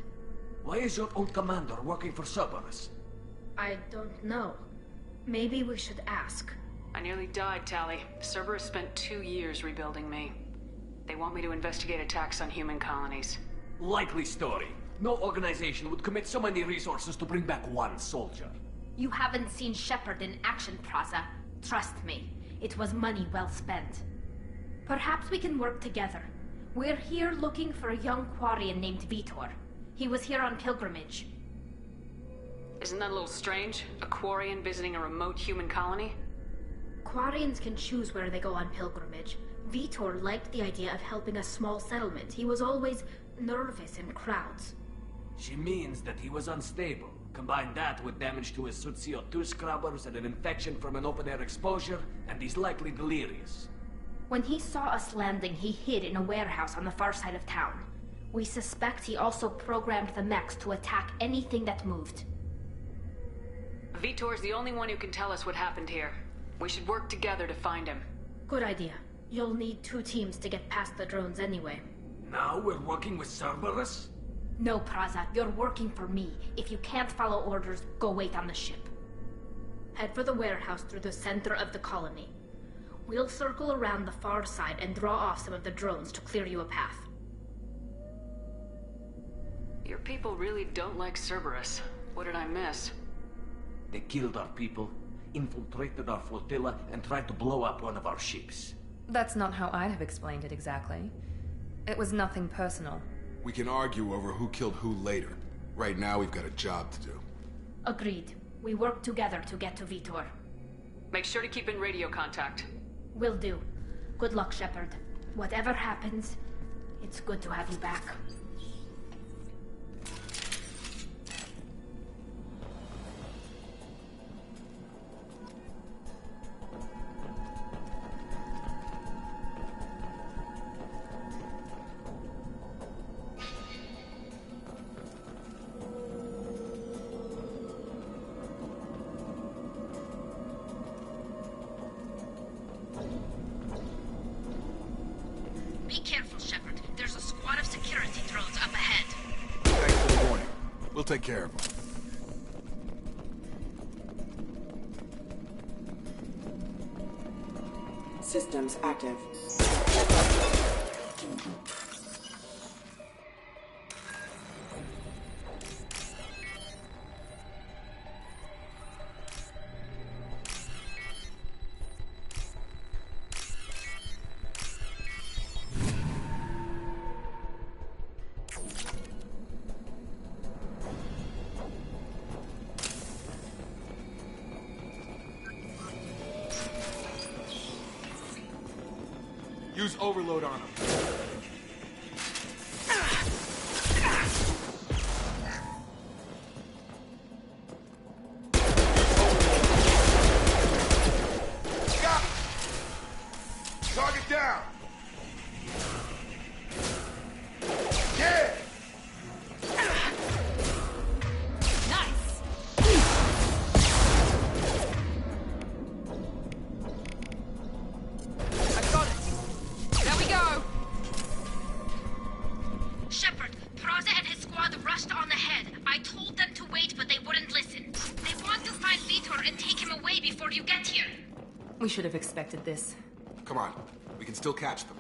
Why is your old commander working for Cerberus? I don't know. Maybe we should ask. I nearly died, Tally. Cerberus spent 2 years rebuilding me. They want me to investigate attacks on human colonies. Likely story. No organization would commit so many resources to bring back one soldier. You haven't seen Shepard in action, Praza. Trust me, it was money well spent. Perhaps we can work together. We're here looking for a young Quarian named Vitor. He was here on pilgrimage. Isn't that a little strange? A Quarian visiting a remote human colony? Quarians can choose where they go on pilgrimage. Vitor liked the idea of helping a small settlement. He was always nervous in crowds. She means that he was unstable. Combine that with damage to his suit CO2 scrubbers and an infection from an open-air exposure, and he's likely delirious. When he saw us landing, he hid in a warehouse on the far side of town. We suspect he also programmed the mechs to attack anything that moved. Vitor's the only one who can tell us what happened here. We should work together to find him. Good idea. You'll need 2 teams to get past the drones anyway. Now we're working with Cerberus? No, Praza, you're working for me. If you can't follow orders, go wait on the ship. Head for the warehouse through the center of the colony. We'll circle around the far side and draw off some of the drones to clear you a path. Your people really don't like Cerberus. What did I miss? They killed our people, infiltrated our flotilla, and tried to blow up one of our ships. That's not how I'd have explained it exactly. It was nothing personal. We can argue over who killed who later. Right now, we've got a job to do. Agreed. We work together to get to Vitor. Make sure to keep in radio contact. Will do. Good luck, Shepard. Whatever happens, it's good to have you back. Be careful, Shepard. There's a squad of security drones up ahead. Thanks for the warning. We'll take care of them. Systems active. Use overload on them. Got it. Target down. Yeah. Nice! I've got it. There we go. Shepard, Praza and his squad rushed on ahead. I told them to wait, but they wouldn't listen. They want to find Vitor and take him away before you get here. We should have expected this. Come on. We can still catch them.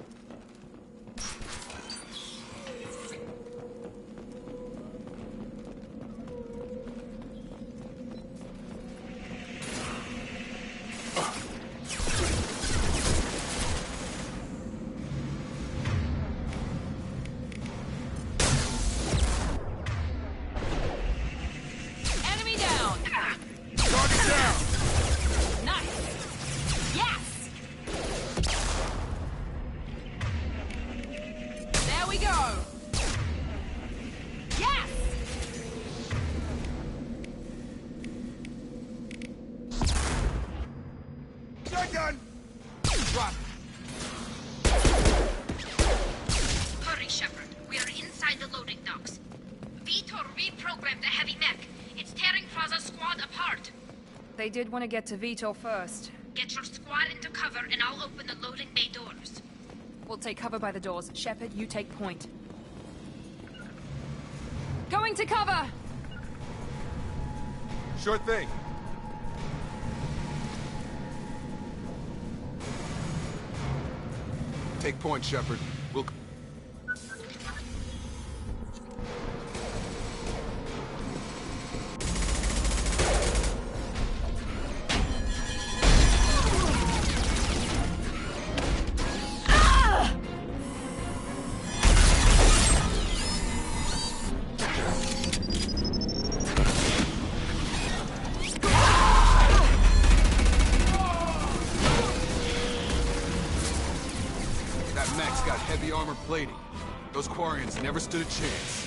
reprogrammed the heavy mech. It's tearing Plaza's squad apart. They did want to get to Vitor first. Get your squad into cover and I'll open the loading bay doors. We'll take cover by the doors. Shepard, you take point. Going to cover! Sure thing. Take point, Shepard. We'll... plating. Those Quarians never stood a chance.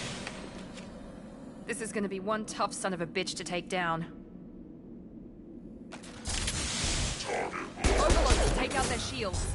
This is gonna be one tough son of a bitch to take down. Overlords, take out their shields.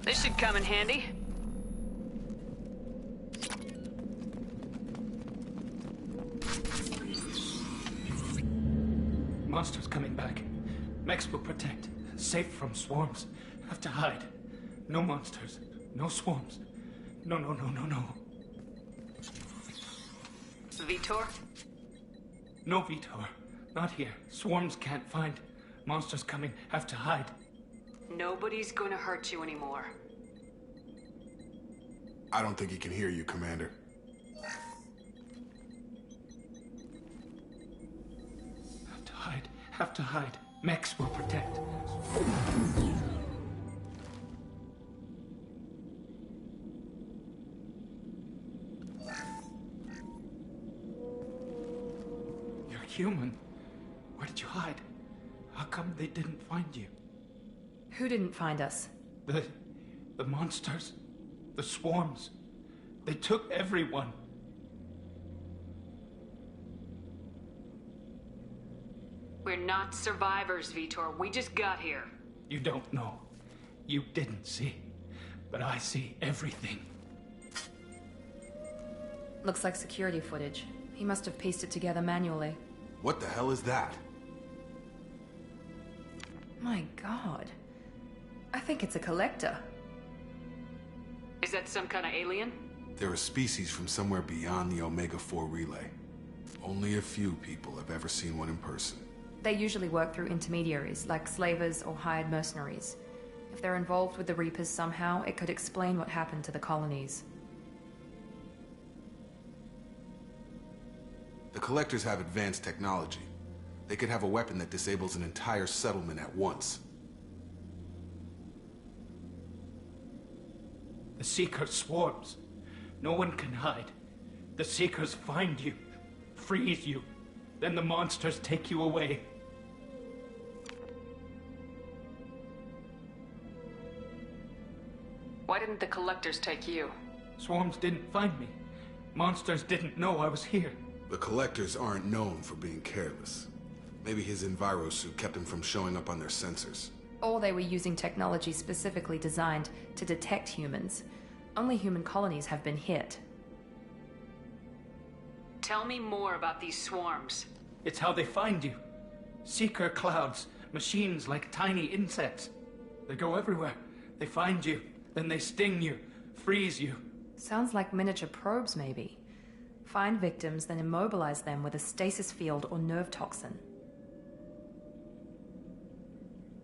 This should come in handy. Monsters coming back. Mechs will protect. Safe from swarms. Have to hide. No monsters. No swarms. No. Vitor? No Vitor. Not here. Swarms can't find. Monsters coming. Have to hide. Nobody's gonna hurt you anymore. I don't think he can hear you, Commander. Have to hide. Have to hide. Mechs will protect. You're human. Where did you hide? How come they didn't find you? Who didn't find us? The monsters. The swarms. They took everyone. We're not survivors, Vitor. We just got here. You don't know. You didn't see. But I see everything. Looks like security footage. He must have pieced it together manually. What the hell is that? My god. I think it's a collector. Is that some kind of alien? They're a species from somewhere beyond the Omega-4 relay. Only a few people have ever seen one in person. They usually work through intermediaries, like slavers or hired mercenaries. If they're involved with the Reapers somehow, it could explain what happened to the colonies. The Collectors have advanced technology. They could have a weapon that disables an entire settlement at once. The Seeker swarms. No one can hide. The Seekers find you, freeze you, then the monsters take you away. Why didn't the Collectors take you? Swarms didn't find me. Monsters didn't know I was here. The Collectors aren't known for being careless. Maybe his enviro suit kept him from showing up on their sensors. Or they were using technology specifically designed to detect humans. Only human colonies have been hit. Tell me more about these swarms. It's how they find you. Seeker clouds, machines like tiny insects. They go everywhere. They find you, then they sting you, freeze you. Sounds like miniature probes, maybe. Find victims, then immobilize them with a stasis field or nerve toxin.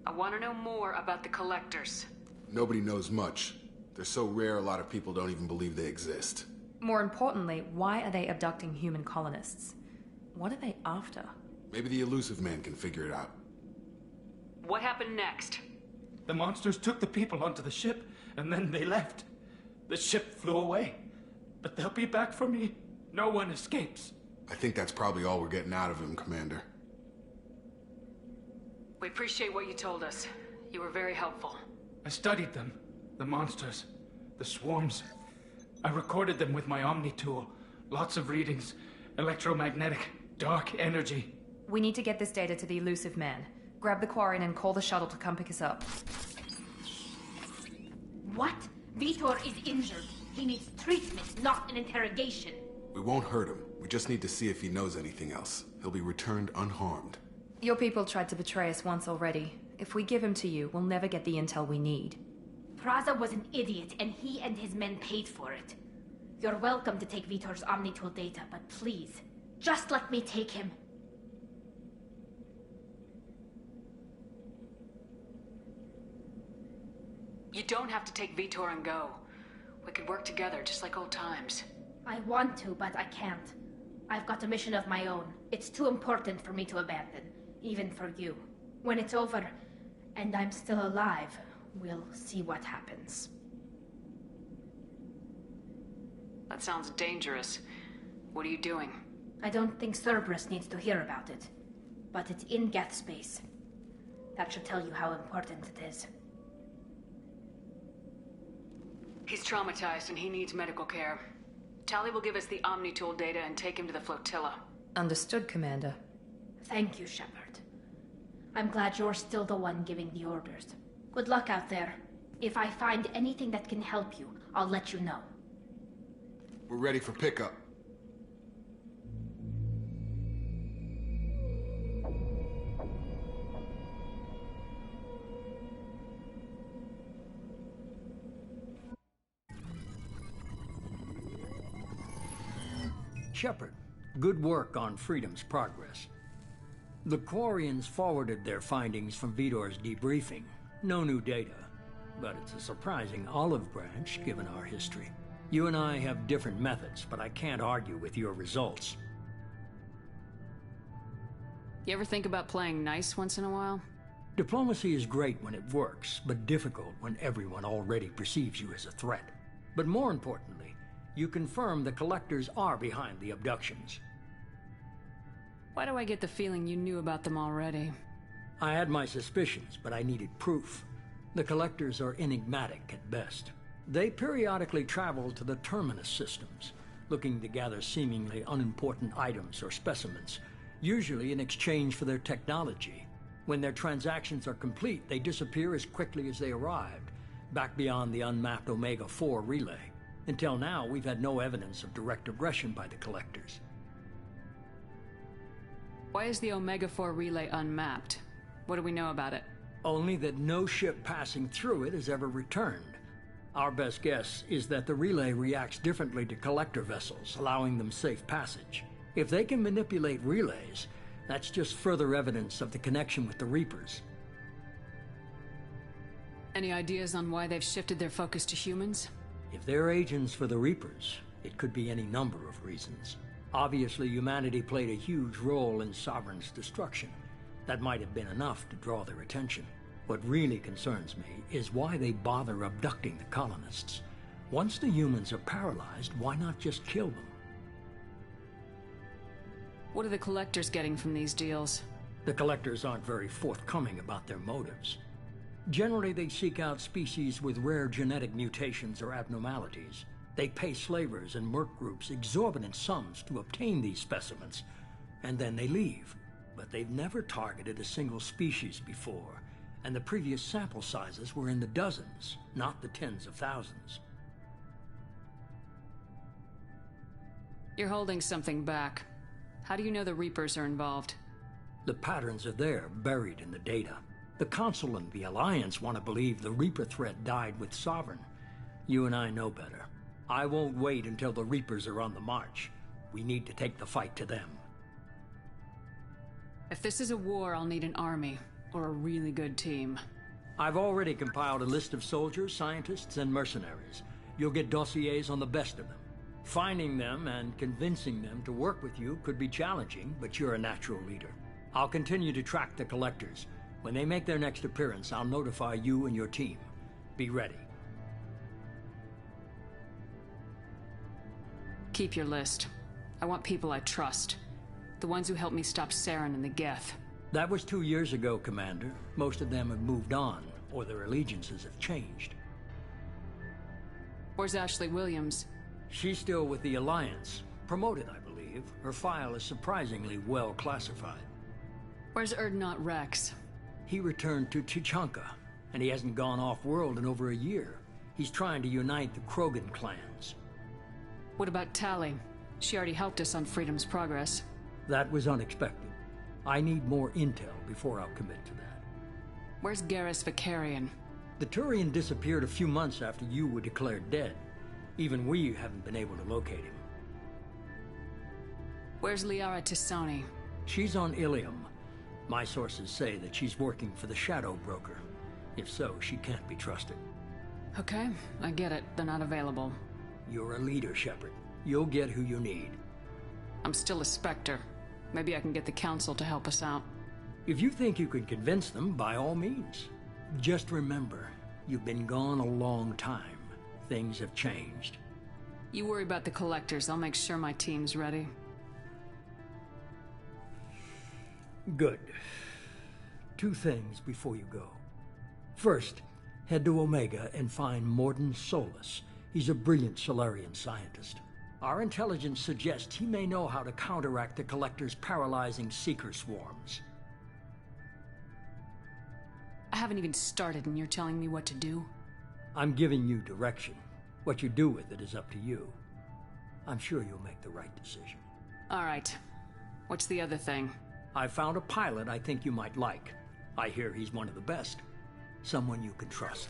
I want to know more about the Collectors. Nobody knows much. They're so rare, a lot of people don't even believe they exist. More importantly, why are they abducting human colonists? What are they after? Maybe the elusive man can figure it out. What happened next? The monsters took the people onto the ship, and then they left. The ship flew away. But they'll be back for me. No one escapes. I think that's probably all we're getting out of him, Commander. We appreciate what you told us. You were very helpful. I studied them. The monsters. The swarms. I recorded them with my Omni tool. Lots of readings. Electromagnetic. Dark energy. We need to get this data to the elusive man. Grab the Quarian and call the shuttle to come pick us up. What? Vitor is injured. He needs treatment, not an interrogation. We won't hurt him. We just need to see if he knows anything else. He'll be returned unharmed. Your people tried to betray us once already. If we give him to you, we'll never get the intel we need. Praza was an idiot, and he and his men paid for it. You're welcome to take Vitor's Omnitool data, but please, just let me take him. You don't have to take Vitor and go. We could work together, just like old times. I want to, but I can't. I've got a mission of my own. It's too important for me to abandon, even for you. When it's over, and I'm still alive, we'll see what happens. That sounds dangerous. What are you doing? I don't think Cerberus needs to hear about it. But it's in Geth space. That should tell you how important it is. He's traumatized and he needs medical care. Tali will give us the Omnitool data and take him to the flotilla. Understood, Commander. Thank you, Shepard. I'm glad you're still the one giving the orders. Good luck out there. If I find anything that can help you, I'll let you know. We're ready for pickup. Shepard, good work on Freedom's progress. The Quarians forwarded their findings from Vitor's debriefing. No new data, but it's a surprising olive branch given our history. You and I have different methods, but I can't argue with your results. You ever think about playing nice once in a while? Diplomacy is great when it works, but difficult when everyone already perceives you as a threat. But more importantly, you confirm the Collectors are behind the abductions. Why do I get the feeling you knew about them already? I had my suspicions, but I needed proof. The Collectors are enigmatic at best. They periodically travel to the Terminus systems, looking to gather seemingly unimportant items or specimens, usually in exchange for their technology. When their transactions are complete, they disappear as quickly as they arrived, back beyond the unmapped Omega-4 relay. Until now, we've had no evidence of direct aggression by the Collectors. Why is the Omega-4 relay unmapped? What do we know about it? Only that no ship passing through it has ever returned. Our best guess is that the relay reacts differently to Collector vessels, allowing them safe passage. If they can manipulate relays, that's just further evidence of the connection with the Reapers. Any ideas on why they've shifted their focus to humans? If they're agents for the Reapers, it could be any number of reasons. Obviously, humanity played a huge role in Sovereign's destruction. That might have been enough to draw their attention. What really concerns me is why they bother abducting the colonists. Once the humans are paralyzed, why not just kill them? What are the Collectors getting from these deals? The Collectors aren't very forthcoming about their motives. Generally, they seek out species with rare genetic mutations or abnormalities. They pay slavers and merc groups exorbitant sums to obtain these specimens, and then they leave. But they've never targeted a single species before, and the previous sample sizes were in the dozens, not the tens of thousands. You're holding something back. How do you know the Reapers are involved? The patterns are there, buried in the data. The Council and the Alliance want to believe the Reaper threat died with Sovereign. You and I know better. I won't wait until the Reapers are on the march. We need to take the fight to them. If this is a war, I'll need an army, or a really good team. I've already compiled a list of soldiers, scientists, and mercenaries. You'll get dossiers on the best of them. Finding them and convincing them to work with you could be challenging, but you're a natural leader. I'll continue to track the Collectors. When they make their next appearance, I'll notify you and your team. Be ready. Keep your list. I want people I trust. The ones who helped me stop Saren and the Geth. That was 2 years ago, Commander. Most of them have moved on, or their allegiances have changed. Where's Ashley Williams? She's still with the Alliance. Promoted, I believe. Her file is surprisingly well classified. Where's Erdnot Rex? He returned to Chichanka, and he hasn't gone off-world in over a year. He's trying to unite the Krogan clans. What about Tali? She already helped us on Freedom's Progress. That was unexpected. I need more intel before I'll commit to that. Where's Garrus Vicarian? The Turian disappeared a few months after you were declared dead. Even we haven't been able to locate him. Where's Liara Tisani? She's on Ilium. My sources say that she's working for the Shadow Broker. If so, she can't be trusted. Okay, I get it. They're not available. You're a leader, Shepard. You'll get who you need. I'm still a Spectre. Maybe I can get the Council to help us out. If you think you can convince them, by all means. Just remember, you've been gone a long time. Things have changed. You worry about the Collectors. I'll make sure my team's ready. Good. 2 things before you go. First, head to Omega and find Mordin Solus. He's a brilliant Solarian scientist. Our intelligence suggests he may know how to counteract the Collector's paralyzing Seeker swarms. I haven't even started and you're telling me what to do? I'm giving you direction. What you do with it is up to you. I'm sure you'll make the right decision. All right. What's the other thing? I found a pilot I think you might like. I hear he's one of the best. Someone you can trust.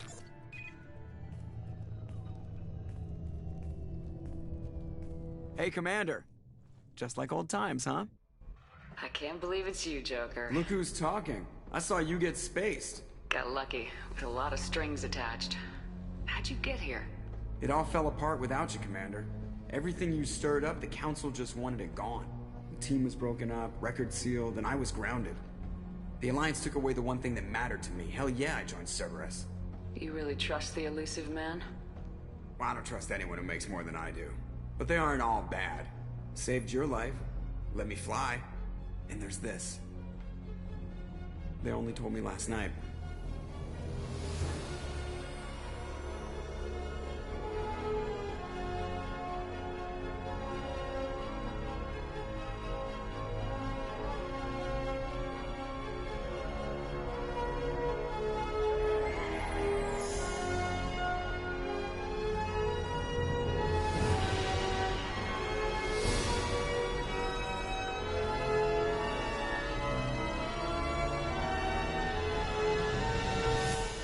Hey, Commander. Just like old times, huh? I can't believe it's you, Joker. Look who's talking. I saw you get spaced. Got lucky, with a lot of strings attached. How'd you get here? It all fell apart without you, Commander. Everything you stirred up, the Council just wanted it gone. The team was broken up, record sealed, and I was grounded. The Alliance took away the one thing that mattered to me. Hell yeah, I joined Cerberus. You really trust the elusive man? Well, I don't trust anyone who makes more than I do. But they aren't all bad. Saved your life, let me fly, and there's this. They only told me last night.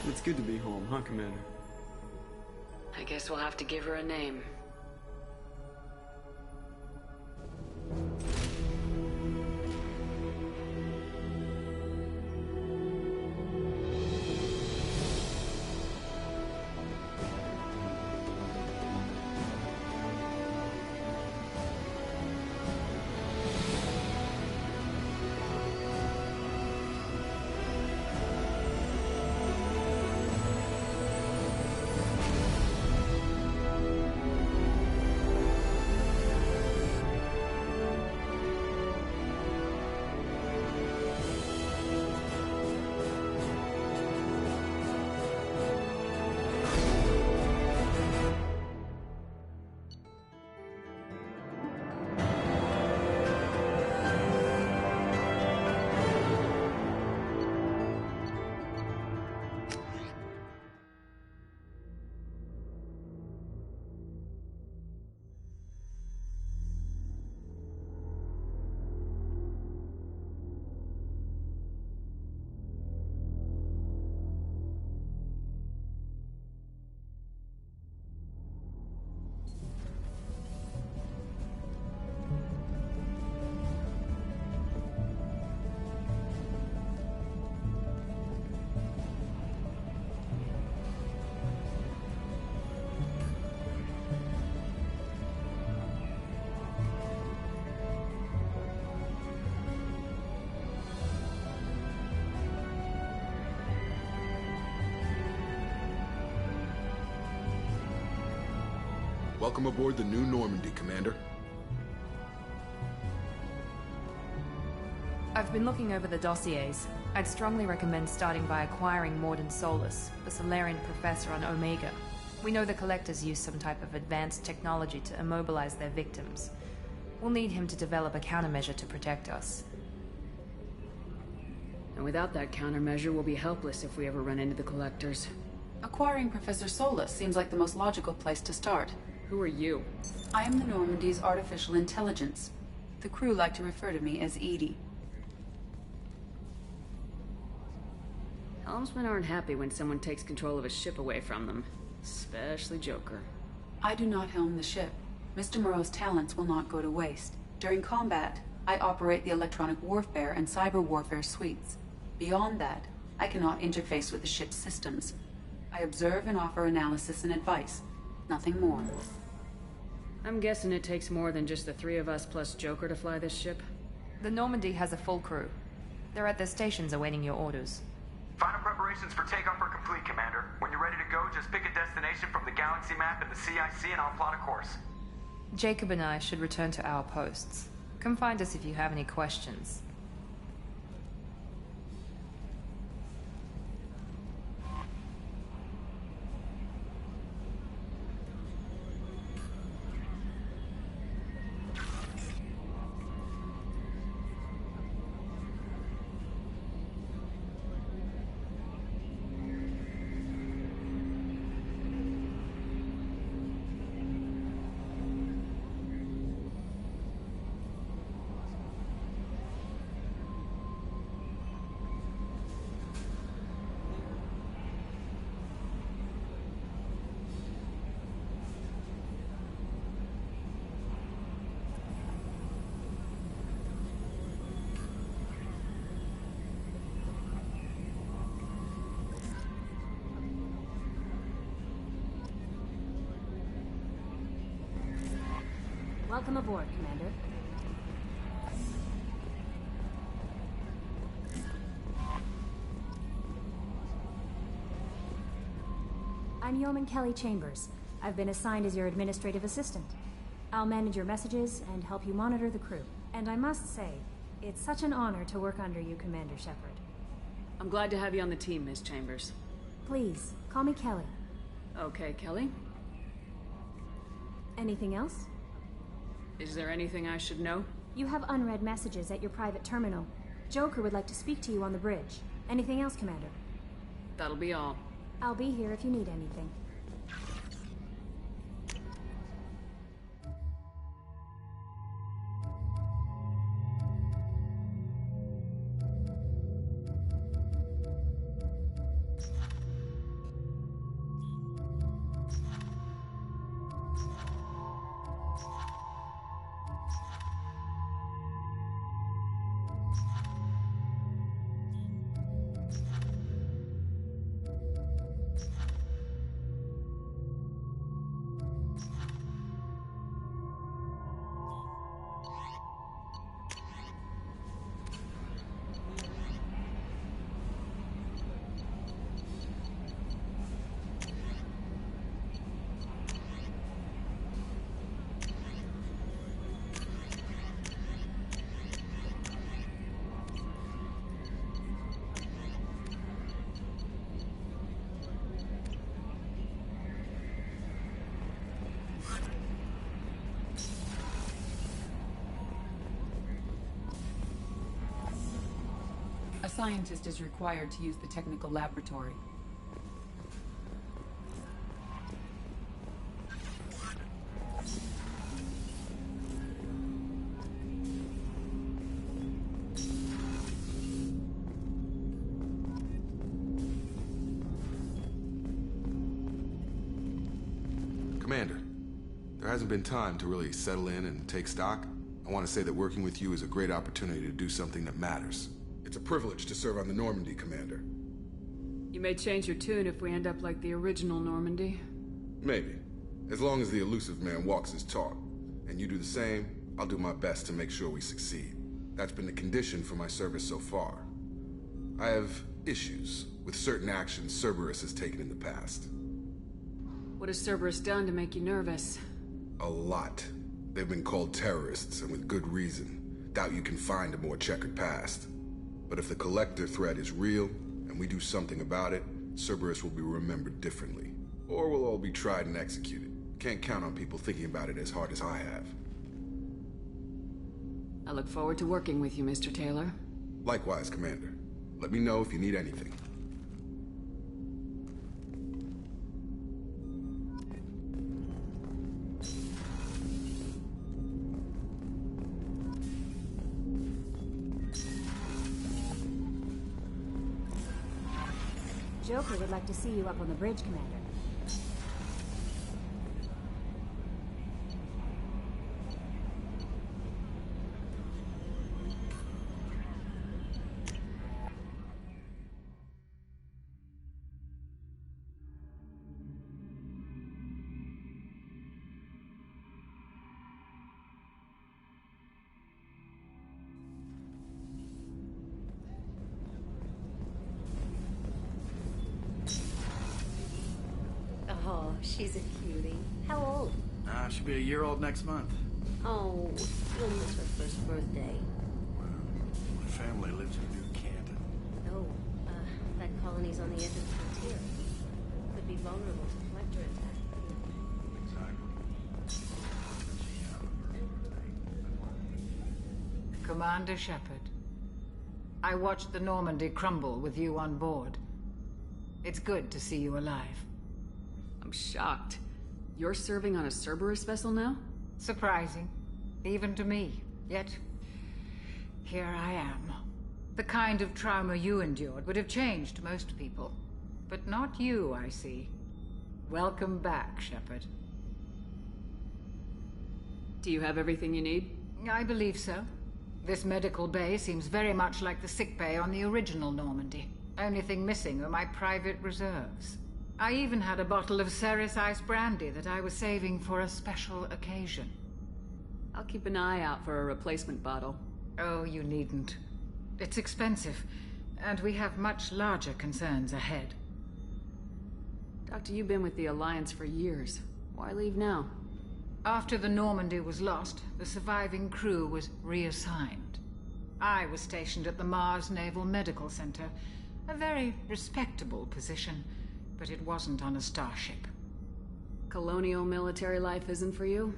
It's good to be home, huh, Commander? I guess we'll have to give her a name. Welcome aboard the new Normandy, Commander. I've been looking over the dossiers. I'd strongly recommend starting by acquiring Morden Solus, the Solarian professor on Omega. We know the Collectors use some type of advanced technology to immobilize their victims. We'll need him to develop a countermeasure to protect us. And without that countermeasure, we'll be helpless if we ever run into the Collectors. Acquiring Professor Solus seems like the most logical place to start. Who are you? I am the Normandy's artificial intelligence. The crew like to refer to me as Edie. Helmsmen aren't happy when someone takes control of a ship away from them. Especially Joker. I do not helm the ship. Mr. Moreau's talents will not go to waste. During combat, I operate the electronic warfare and cyber warfare suites. Beyond that, I cannot interface with the ship's systems. I observe and offer analysis and advice. Nothing more. I'm guessing it takes more than just the three of us plus Joker to fly this ship? The Normandy has a full crew. They're at their stations awaiting your orders. Final preparations for takeoff are complete, Commander. When you're ready to go, just pick a destination from the galaxy map in the CIC and I'll plot a course. Jacob and I should return to our posts. Come find us if you have any questions. Welcome aboard, Commander. I'm Yeoman Kelly Chambers. I've been assigned as your administrative assistant. I'll manage your messages and help you monitor the crew. And I must say, it's such an honor to work under you, Commander Shepard. I'm glad to have you on the team, Miss Chambers. Please, call me Kelly. Okay, Kelly. Anything else? Is there anything I should know? You have unread messages at your private terminal. Joker would like to speak to you on the bridge. Anything else, Commander? That'll be all. I'll be here if you need anything. A scientist is required to use the technical laboratory. Commander, there hasn't been time to really settle in and take stock. I want to say that working with you is a great opportunity to do something that matters. It's a privilege to serve on the Normandy, Commander. You may change your tune if we end up like the original Normandy. Maybe. As long as the elusive man walks his talk, and you do the same, I'll do my best to make sure we succeed. That's been the condition for my service so far. I have issues with certain actions Cerberus has taken in the past. What has Cerberus done to make you nervous? A lot. They've been called terrorists, and with good reason. Doubt you can find a more checkered past. But if the Collector threat is real, and we do something about it, Cerberus will be remembered differently. Or we'll all be tried and executed. Can't count on people thinking about it as hard as I have. I look forward to working with you, Mr. Taylor. Likewise, Commander. Let me know if you need anything. Joker would like to see you up on the bridge, Commander. Oh, she's a cutie. How old? She'll be a year old next month. Oh, you'll miss her first birthday. My family lives in New Canton. No, that colony's on the edge of the frontier. Could be vulnerable to collector attack. Commander Shepard, I watched the Normandy crumble with you on board. It's good to see you alive. I'm shocked. You're serving on a Cerberus vessel now? Surprising, even to me. Yet, here I am. The kind of trauma you endured would have changed most people. But not you, I see. Welcome back, Shepard. Do you have everything you need? I believe so. This medical bay seems very much like the sick bay on the original Normandy. Only thing missing are my private reserves. I even had a bottle of Ceres Ice brandy that I was saving for a special occasion. I'll keep an eye out for a replacement bottle. Oh, you needn't. It's expensive, and we have much larger concerns ahead. Doctor, you've been with the Alliance for years. Why leave now? After the Normandy was lost, the surviving crew was reassigned. I was stationed at the Mars Naval Medical Center, a very respectable position, but it wasn't on a starship. Colonial military life isn't for you?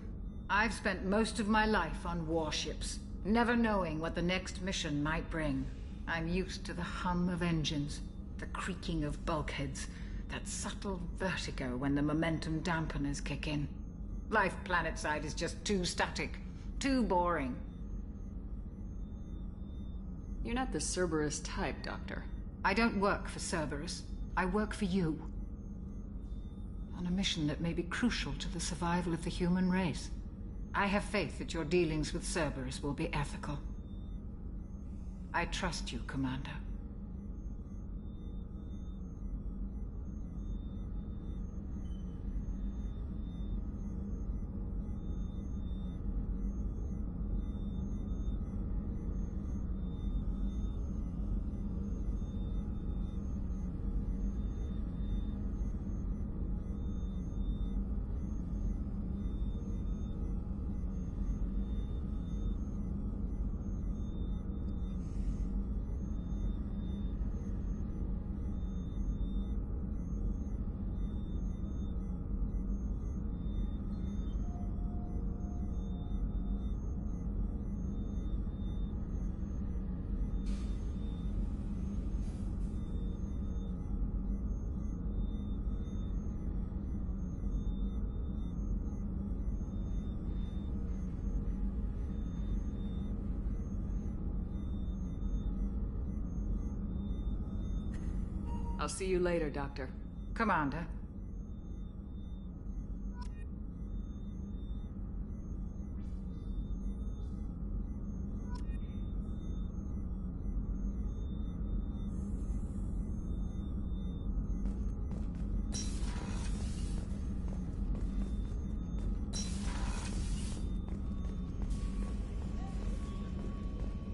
I've spent most of my life on warships, never knowing what the next mission might bring. I'm used to the hum of engines, the creaking of bulkheads, that subtle vertigo when the momentum dampeners kick in. Life planetside is just too static, too boring. You're not the Cerberus type, Doctor. I don't work for Cerberus. I work for you. On a mission that may be crucial to the survival of the human race. I have faith that your dealings with Cerberus will be ethical. I trust you, Commander. I'll see you later, Doctor. Commander.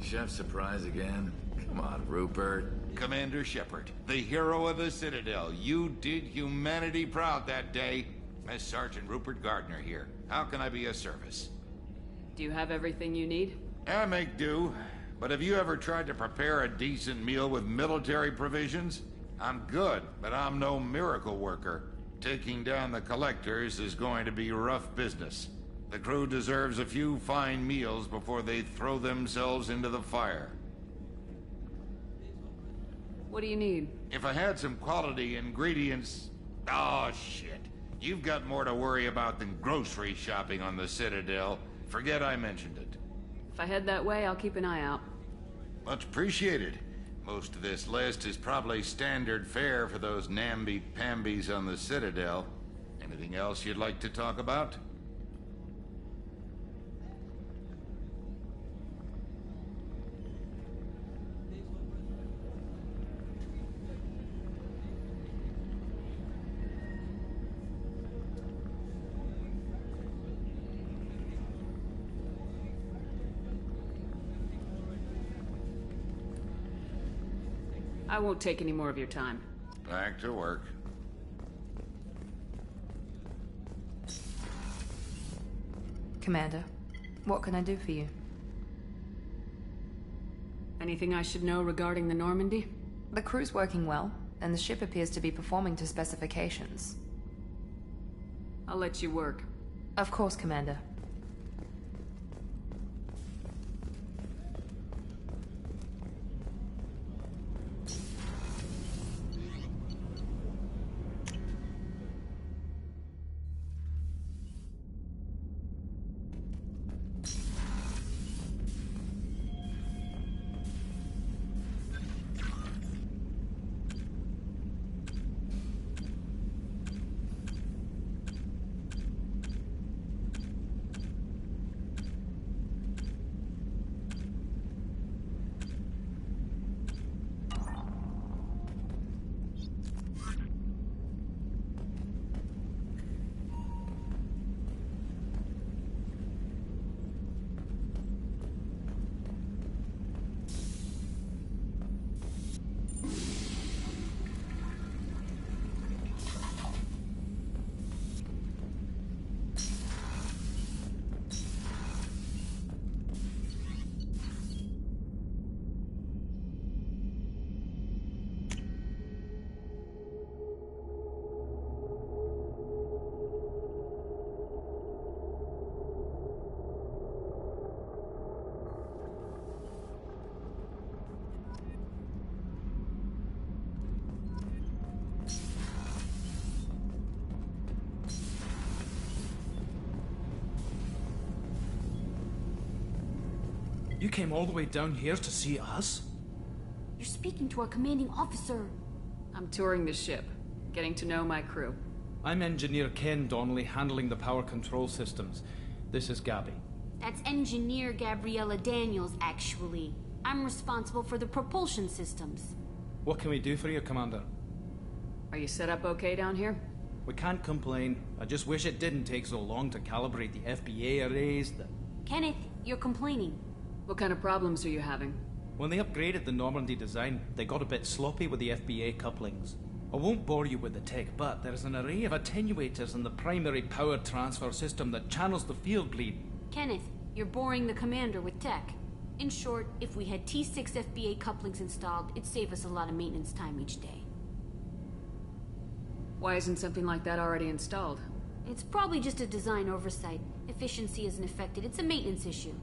Chef surprise again? Come on, Rupert. Commander Shepard, the hero of the Citadel. You did humanity proud that day. Mess Sergeant Rupert Gardner here. How can I be of service? Do you have everything you need? I make do. But have you ever tried to prepare a decent meal with military provisions? I'm good, but I'm no miracle worker. Taking down the collectors is going to be rough business. The crew deserves a few fine meals before they throw themselves into the fire. What do you need? If I had some quality ingredients... Oh, shit. You've got more to worry about than grocery shopping on the Citadel. Forget I mentioned it. If I head that way, I'll keep an eye out. Much appreciated. Most of this list is probably standard fare for those namby-pambies on the Citadel. Anything else you'd like to talk about? I won't take any more of your time. Back to work. Commander, what can I do for you? Anything I should know regarding the Normandy? The crew's working well, and the ship appears to be performing to specifications. I'll let you work. Of course, Commander. You came all the way down here to see us? You're speaking to our commanding officer. I'm touring the ship, getting to know my crew. I'm Engineer Ken Donnelly, handling the power control systems. This is Gabby. That's Engineer Gabriella Daniels, actually. I'm responsible for the propulsion systems. What can we do for you, Commander? Are you set up okay down here? We can't complain. I just wish it didn't take so long to calibrate the FBA arrays. Kenneth, you're complaining. What kind of problems are you having? When they upgraded the Normandy design, they got a bit sloppy with the FBA couplings. I won't bore you with the tech, but there's an array of attenuators in the primary power transfer system that channels the field bleed. Kenneth, you're boring the commander with tech. In short, if we had T6 FBA couplings installed, it'd save us a lot of maintenance time each day. Why isn't something like that already installed? It's probably just a design oversight. Efficiency isn't affected, it's a maintenance issue.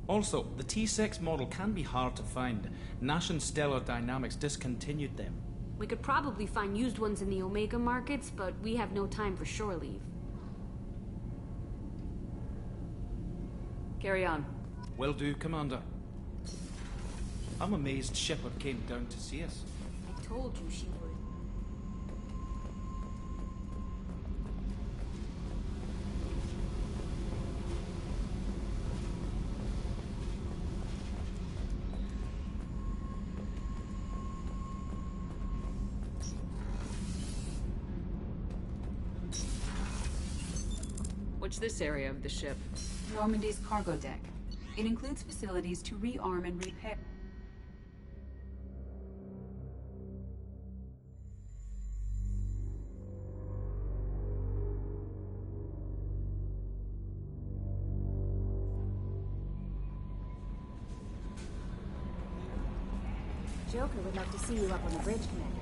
Also, the T6 model can be hard to find. Nash and Stellar Dynamics discontinued them. We could probably find used ones in the Omega markets, but we have no time for shore leave. Carry on. Will do, Commander. I'm amazed Shepard came down to see us. I told you she would. What's this area of the ship? Normandy's cargo deck. It includes facilities to rearm and repair. Joker would like to see you up on the bridge, Commander.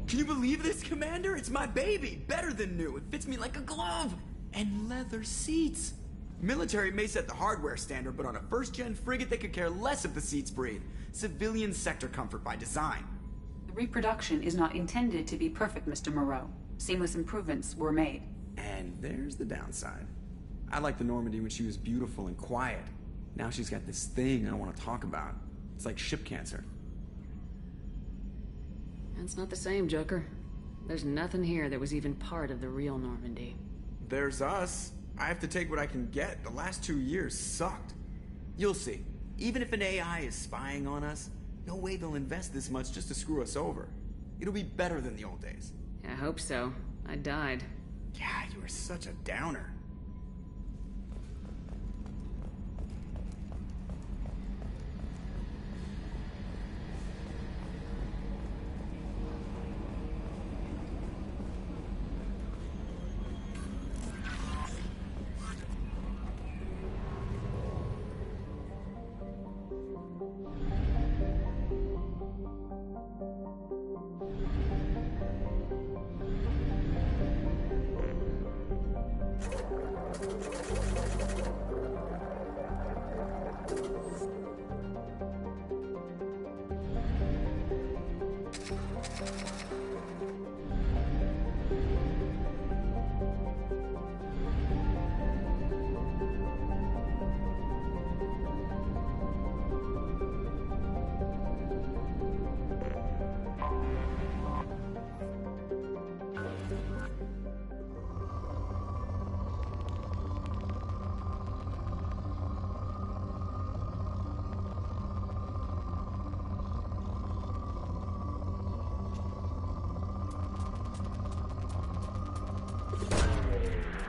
Can you believe this, Commander? It's my baby! Better than new. It fits me like a glove! And leather seats! Military may set the hardware standard, but on a first-gen frigate, they could care less if the seats breathe. Civilian sector comfort by design. The reproduction is not intended to be perfect, Mr. Moreau. Seamless improvements were made. And there's the downside. I liked the Normandy when she was beautiful and quiet. Now she's got this thing I don't want to talk about. It's like ship cancer. That's not the same, Joker. There's nothing here that was even part of the real Normandy. There's us. I have to take what I can get. The last 2 years sucked. You'll see. Even if an AI is spying on us, no way they'll invest this much just to screw us over. It'll be better than the old days. I hope so. I died. Yeah, you were such a downer.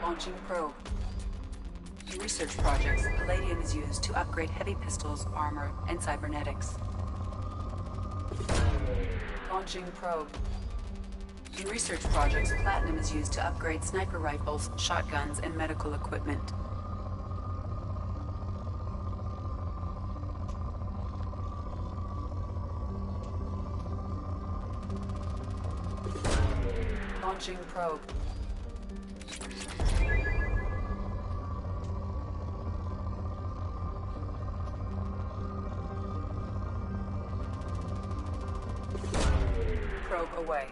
Launching probe. In research projects, palladium is used to upgrade heavy pistols, armor, and cybernetics. Launching probe. In research projects, platinum is used to upgrade sniper rifles, shotguns, and medical equipment. Launching probe. Probe away.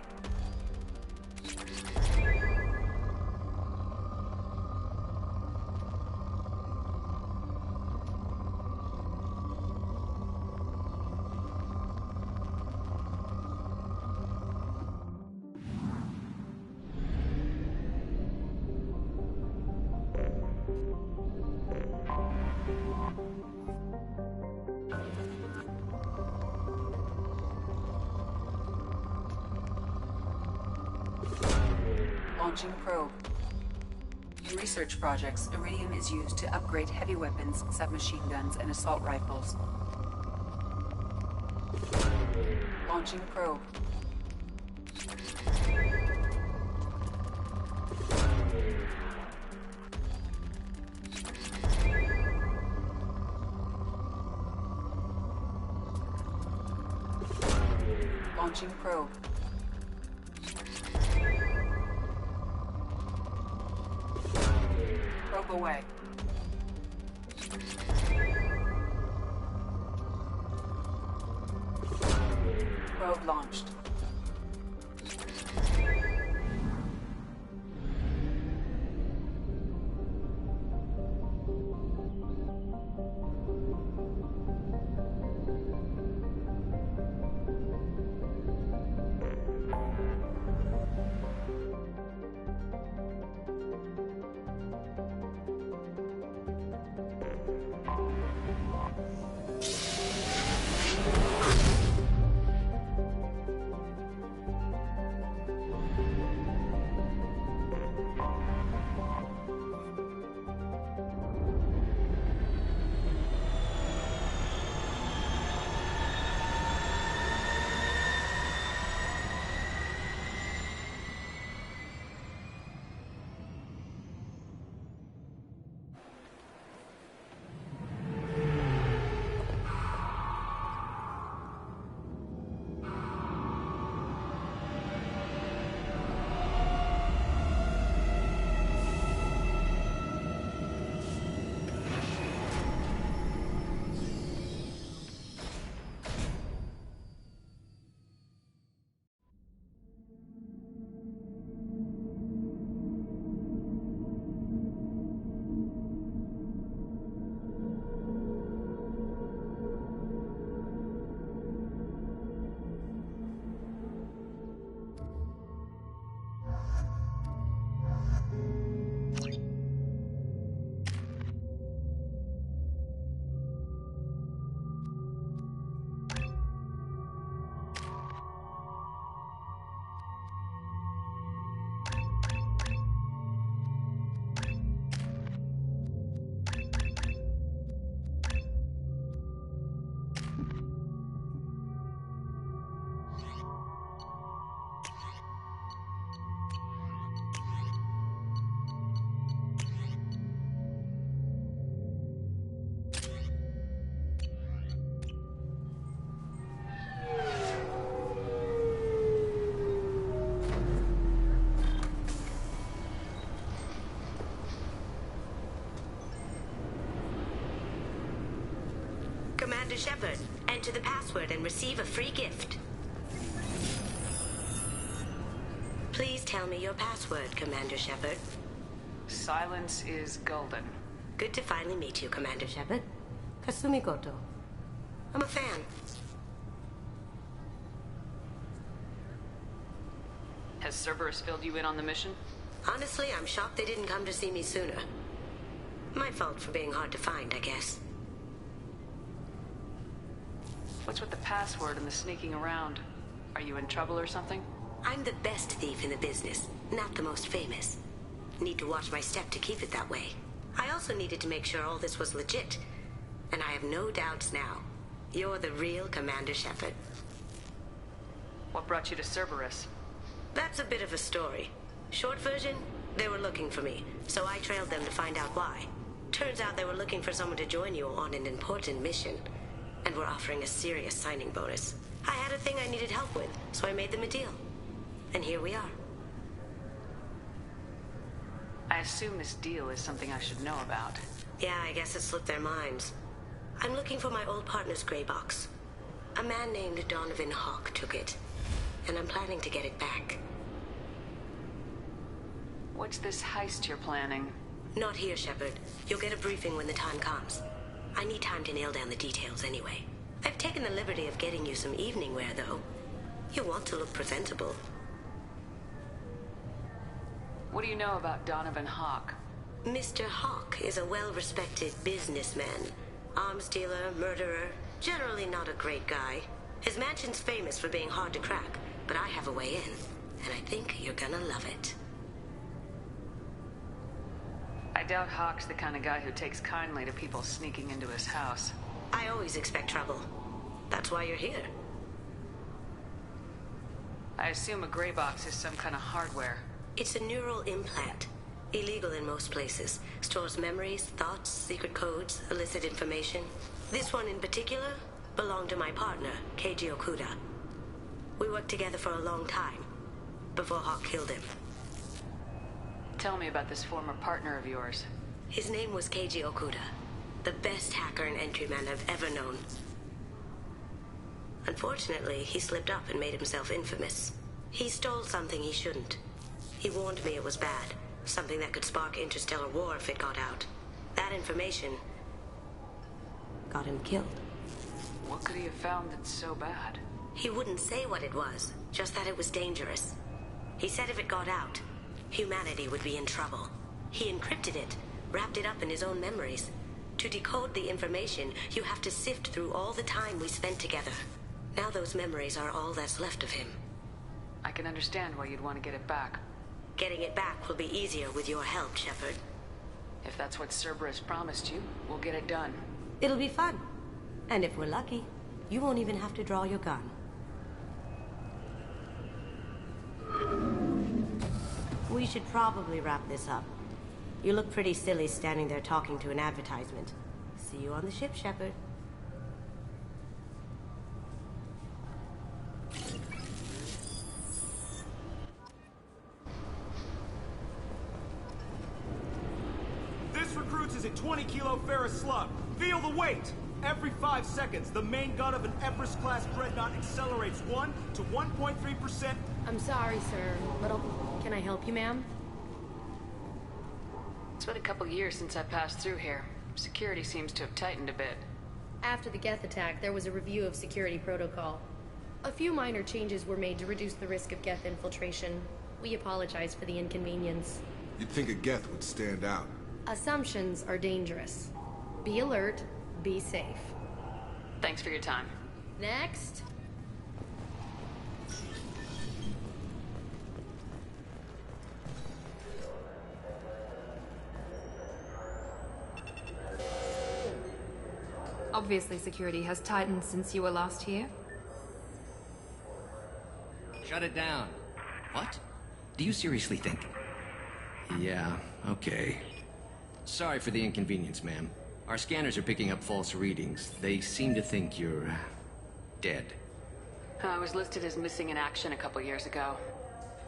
Launching probe. In research projects, iridium is used to upgrade heavy weapons, submachine guns, and assault rifles. Launching probe. Launching probe. Probe away. Probe launched. Commander Shepard. Enter the password and receive a free gift. Please tell me your password, Commander Shepard. Silence is golden. Good to finally meet you, Commander Shepard. Kasumi Goto. I'm a fan. Has Cerberus filled you in on the mission? Honestly, I'm shocked they didn't come to see me sooner. My fault for being hard to find, I guess. What's with the password and the sneaking around? Are you in trouble or something? I'm the best thief in the business, not the most famous. Need to watch my step to keep it that way. I also needed to make sure all this was legit. And I have no doubts now. You're the real Commander Shepard. What brought you to Cerberus? That's a bit of a story. Short version, they were looking for me, so I trailed them to find out why. Turns out they were looking for someone to join you on an important mission, and were offering a serious signing bonus. I had a thing I needed help with, so I made them a deal. And here we are. I assume this deal is something I should know about. Yeah, I guess it slipped their minds. I'm looking for my old partner's gray box. A man named Donovan Hawk took it, and I'm planning to get it back. What's this heist you're planning? Not here, Shepard. You'll get a briefing when the time comes. I need time to nail down the details anyway. I've taken the liberty of getting you some evening wear, though. You want to look presentable. What do you know about Donovan Hawk? Mr. Hawk is a well-respected businessman. Arms dealer, murderer, generally not a great guy. His mansion's famous for being hard to crack, but I have a way in, and I think you're gonna love it. I doubt Hawk's the kind of guy who takes kindly to people sneaking into his house. I always expect trouble. That's why you're here. I assume a gray box is some kind of hardware. It's a neural implant. Illegal in most places. Stores memories, thoughts, secret codes, illicit information. This one in particular belonged to my partner, Keiji Okuda. We worked together for a long time, before Hawk killed him. Tell me about this former partner of yours. His name was Keiji Okuda, the best hacker and entryman I've ever known. Unfortunately, he slipped up and made himself infamous. He stole something he shouldn't. He warned me it was bad, something that could spark interstellar war if it got out. That information got him killed. What could he have found that's so bad? He wouldn't say what it was, just that it was dangerous. He said if it got out, humanity would be in trouble. He encrypted it, wrapped it up in his own memories. To decode the information, you have to sift through all the time we spent together. Now those memories are all that's left of him. I can understand why you'd want to get it back. Getting it back will be easier with your help, Shepard. If that's what Cerberus promised you, we'll get it done. It'll be fun. And if we're lucky, you won't even have to draw your gun. We should probably wrap this up. You look pretty silly standing there talking to an advertisement. See you on the ship, Shepard. This recruits is a 20-kilo ferrous slug. Feel the weight! Every 5 seconds, the main gun of an Everest-class dreadnought accelerates 1 to 1.3%. I'm sorry, sir. Can I help you, ma'am? It's been a couple years since I passed through here. Security seems to have tightened a bit. After the Geth attack, there was a review of security protocol. A few minor changes were made to reduce the risk of Geth infiltration. We apologize for the inconvenience. You'd think a Geth would stand out. Assumptions are dangerous. Be alert, be safe. Thanks for your time. Next. Obviously, security has tightened since you were last here. Shut it down. What? Do you seriously think? Yeah, okay. Sorry for the inconvenience, ma'am. Our scanners are picking up false readings. They seem to think you're dead. I was listed as missing in action a couple years ago.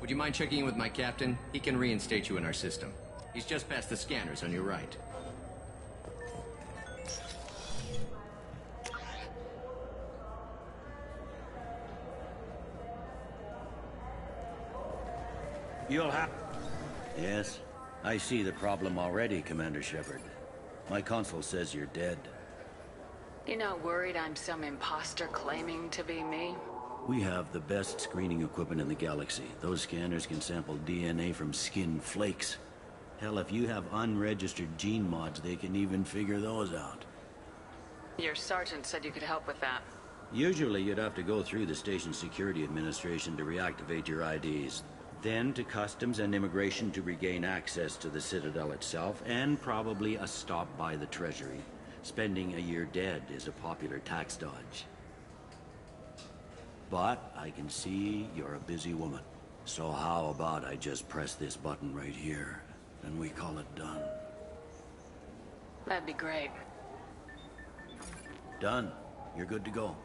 Would you mind checking in with my captain? He can reinstate you in our system. He's just past the scanners on your right. You'll have... Yes, I see the problem already, Commander Shepard. My console says you're dead. You're not worried I'm some imposter claiming to be me? We have the best screening equipment in the galaxy. Those scanners can sample DNA from skin flakes. Hell, if you have unregistered gene mods, they can even figure those out. Your sergeant said you could help with that. Usually you'd have to go through the station security administration to reactivate your IDs. Then to customs and immigration to regain access to the Citadel itself, and probably a stop by the Treasury. Spending a year dead is a popular tax dodge. But I can see you're a busy woman. So how about I just press this button right here, and we call it done? That'd be great. Done. You're good to go.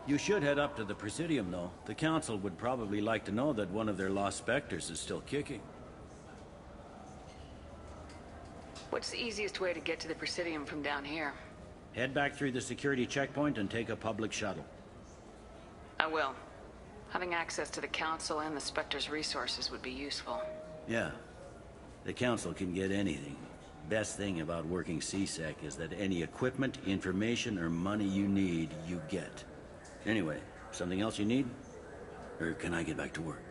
You should head up to the Presidium, though. The Council would probably like to know that one of their lost Spectres is still kicking. What's the easiest way to get to the Presidium from down here? Head back through the security checkpoint and take a public shuttle. I will. Having access to the Council and the Spectre's resources would be useful. Yeah. The Council can get anything. Best thing about working CSEC is that any equipment, information, or money you need, you get. Anyway, something else you need? Or can I get back to work?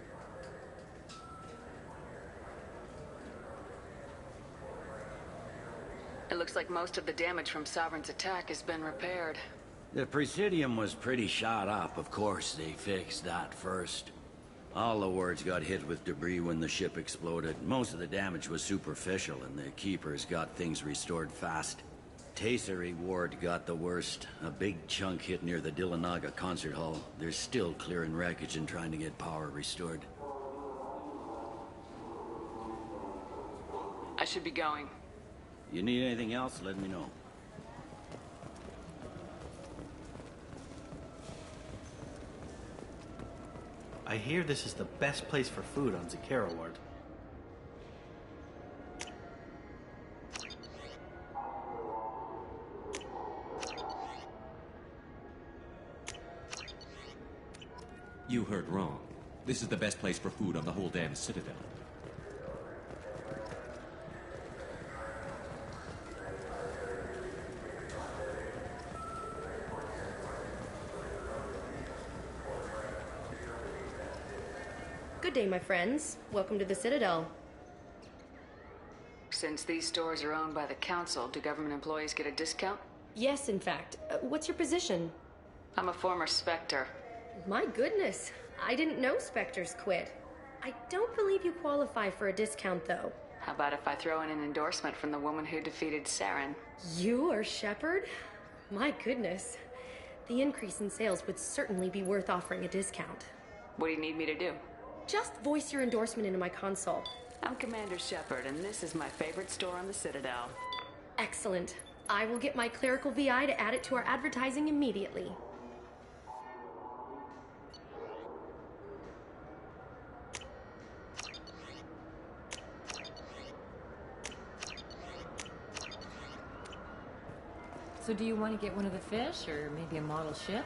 It looks like most of the damage from Sovereign's attack has been repaired. The Presidium was pretty shot up. Of course, they fixed that first. All the wards got hit with debris when the ship exploded. Most of the damage was superficial, and the Keepers got things restored fast. Tasery Ward got the worst. A big chunk hit near the Dillanaga concert hall. They're still clearing wreckage and trying to get power restored. I should be going. You need anything else, let me know. I hear this is the best place for food on Zakera Ward. You heard wrong. This is the best place for food on the whole damn Citadel. Good day, my friends. Welcome to the Citadel. Since these stores are owned by the Council, do government employees get a discount? Yes, in fact. What's your position? I'm a former Spectre. My goodness. I didn't know Spectres quit. I don't believe you qualify for a discount, though. How about if I throw in an endorsement from the woman who defeated Saren? You are Shepard? My goodness. The increase in sales would certainly be worth offering a discount. What do you need me to do? Just voice your endorsement into my console. I'm Commander Shepard, and this is my favorite store on the Citadel. Excellent. I will get my clerical VI to add it to our advertising immediately. So do you want to get one of the fish, or maybe a model ship?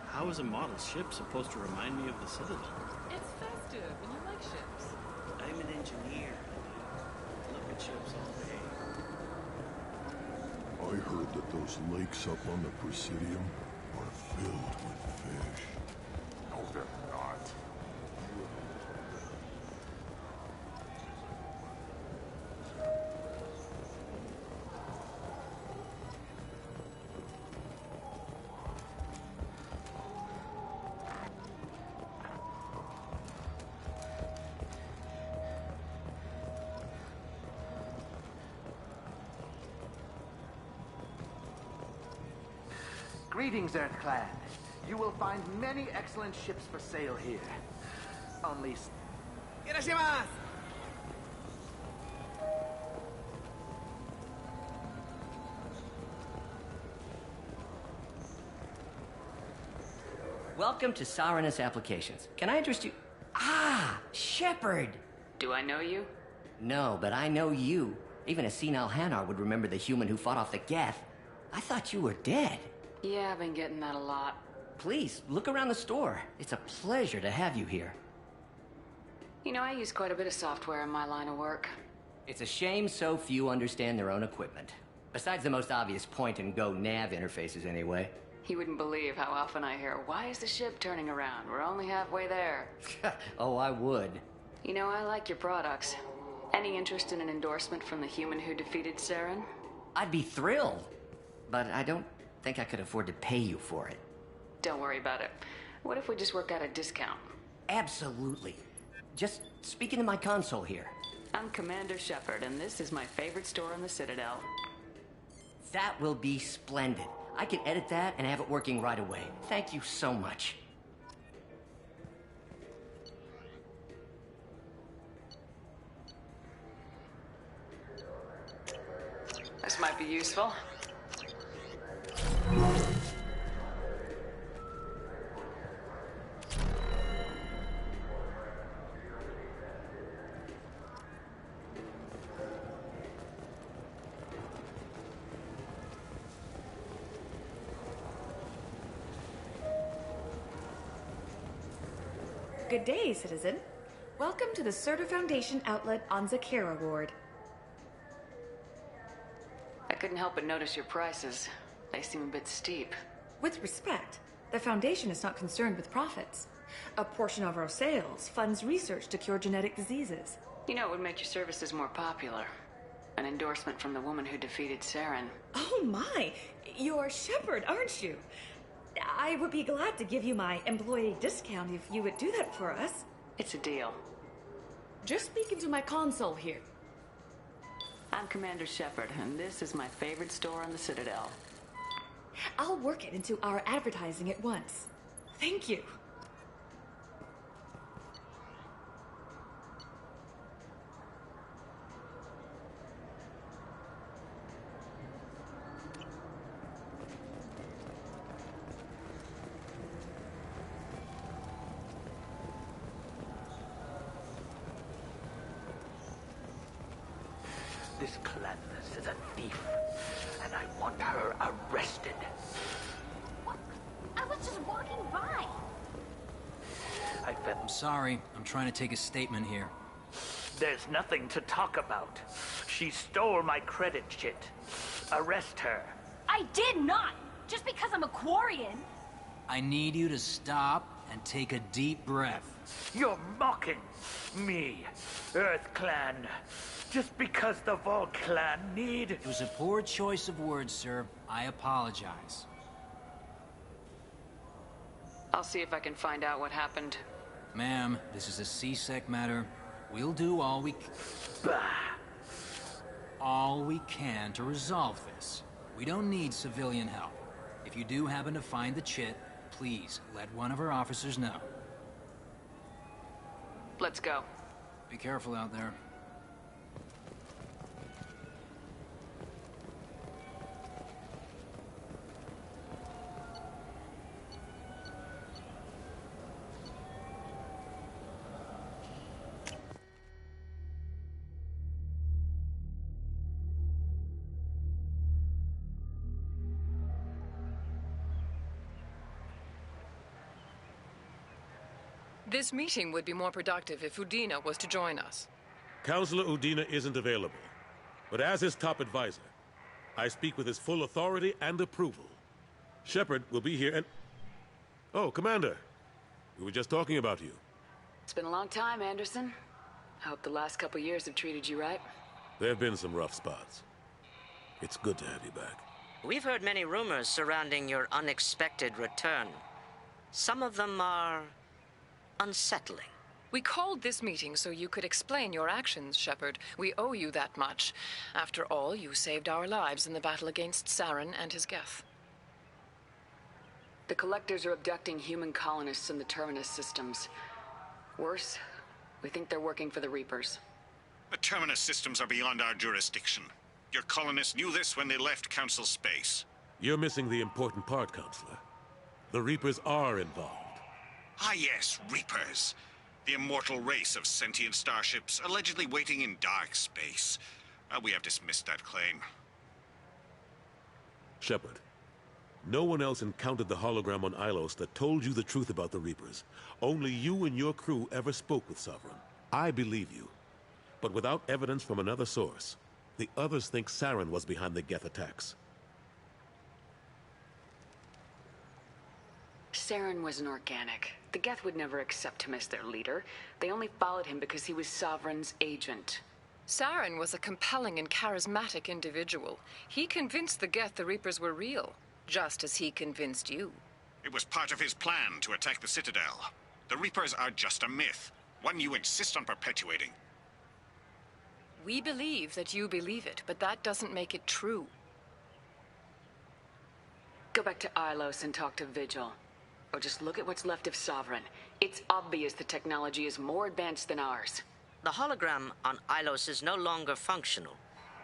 How is a model ship supposed to remind me of the Citadel? It's festive, and you like ships. I'm an engineer. Look at ships all day. I heard that those lakes up on the Presidium are filled with fish. No, they're not. Greetings, Earthclan. You will find many excellent ships for sale here. Only... Irashimasu! Welcome to Saranus Applications. Can I interest you? Ah, Shepard! Do I know you? No, but I know you. Even a senile Hanar would remember the human who fought off the Geth. I thought you were dead. Yeah, I've been getting that a lot. Please, look around the store. It's a pleasure to have you here. You know, I use quite a bit of software in my line of work. It's a shame so few understand their own equipment. Besides the most obvious point-and-go nav interfaces, anyway. You wouldn't believe how often I hear, "Why is the ship turning around? We're only halfway there." Oh, I would. You know, I like your products. Any interest in an endorsement from the human who defeated Saren? I'd be thrilled. But I don't think I could afford to pay you for it. Don't worry about it. What if we just work out a discount? Absolutely. Just speak into my console here. I'm Commander Shepard, and this is my favorite store on the Citadel. That will be splendid. I can edit that and have it working right away. Thank you so much. This might be useful. Good day, citizen. Welcome to the Serta Foundation outlet on Zakera Ward. I couldn't help but notice your prices. They seem a bit steep. With respect, the Foundation is not concerned with profits. A portion of our sales funds research to cure genetic diseases. You know, it would make your services more popular. An endorsement from the woman who defeated Saren. Oh my! You're Shepard, aren't you? I would be glad to give you my employee discount if you would do that for us. It's a deal. Just speak into my console here. I'm Commander Shepard, and this is my favorite store on the Citadel. I'll work it into our advertising at once. Thank you. This Gladness is a thief, and I want her arrested. What? I was just walking by. I'm sorry. I'm trying to take a statement here. There's nothing to talk about. She stole my credit chit. Arrest her. I did not! Just because I'm a Quarian. I need you to stop and take a deep breath. You're mocking me, Earth Clan. Just because the Vol Clan need... It was a poor choice of words, sir. I apologize. I'll see if I can find out what happened. Ma'am, this is a C-Sec matter. We'll do all we can to resolve this. We don't need civilian help. If you do happen to find the chit, please let one of our officers know. Let's go. Be careful out there. This meeting would be more productive if Udina was to join us. Counselor Udina isn't available, but as his top advisor, I speak with his full authority and approval. Shepard will be here and... Oh, Commander. We were just talking about you. It's been a long time, Anderson. I hope the last couple years have treated you right. There have been some rough spots. It's good to have you back. We've heard many rumors surrounding your unexpected return. Some of them are... unsettling. We called this meeting so you could explain your actions, Shepard. We owe you that much. After all, you saved our lives in the battle against Saren and his Geth. The Collectors are abducting human colonists in the Terminus systems. Worse, we think they're working for the Reapers. The Terminus systems are beyond our jurisdiction. Your colonists knew this when they left Council space. You're missing the important part, Counselor. The Reapers are involved. Ah yes, Reapers. The immortal race of sentient starships allegedly waiting in dark space. We have dismissed that claim. Shepard, No one else encountered the hologram on Ilos that told you the truth about the Reapers. Only you and your crew ever spoke with Sovereign. I believe you. But without evidence from another source, the others think Saren was behind the Geth attacks. Saren was an organic. The Geth would never accept him as their leader. They only followed him because he was Sovereign's agent. Saren was a compelling and charismatic individual. He convinced the Geth the Reapers were real, just as he convinced you. It was part of his plan to attack the Citadel. The Reapers are just a myth, one you insist on perpetuating. We believe that you believe it, but that doesn't make it true. Go back to Ilos and talk to Vigil. Or just look at what's left of Sovereign. It's obvious the technology is more advanced than ours. The hologram on Ilos is no longer functional,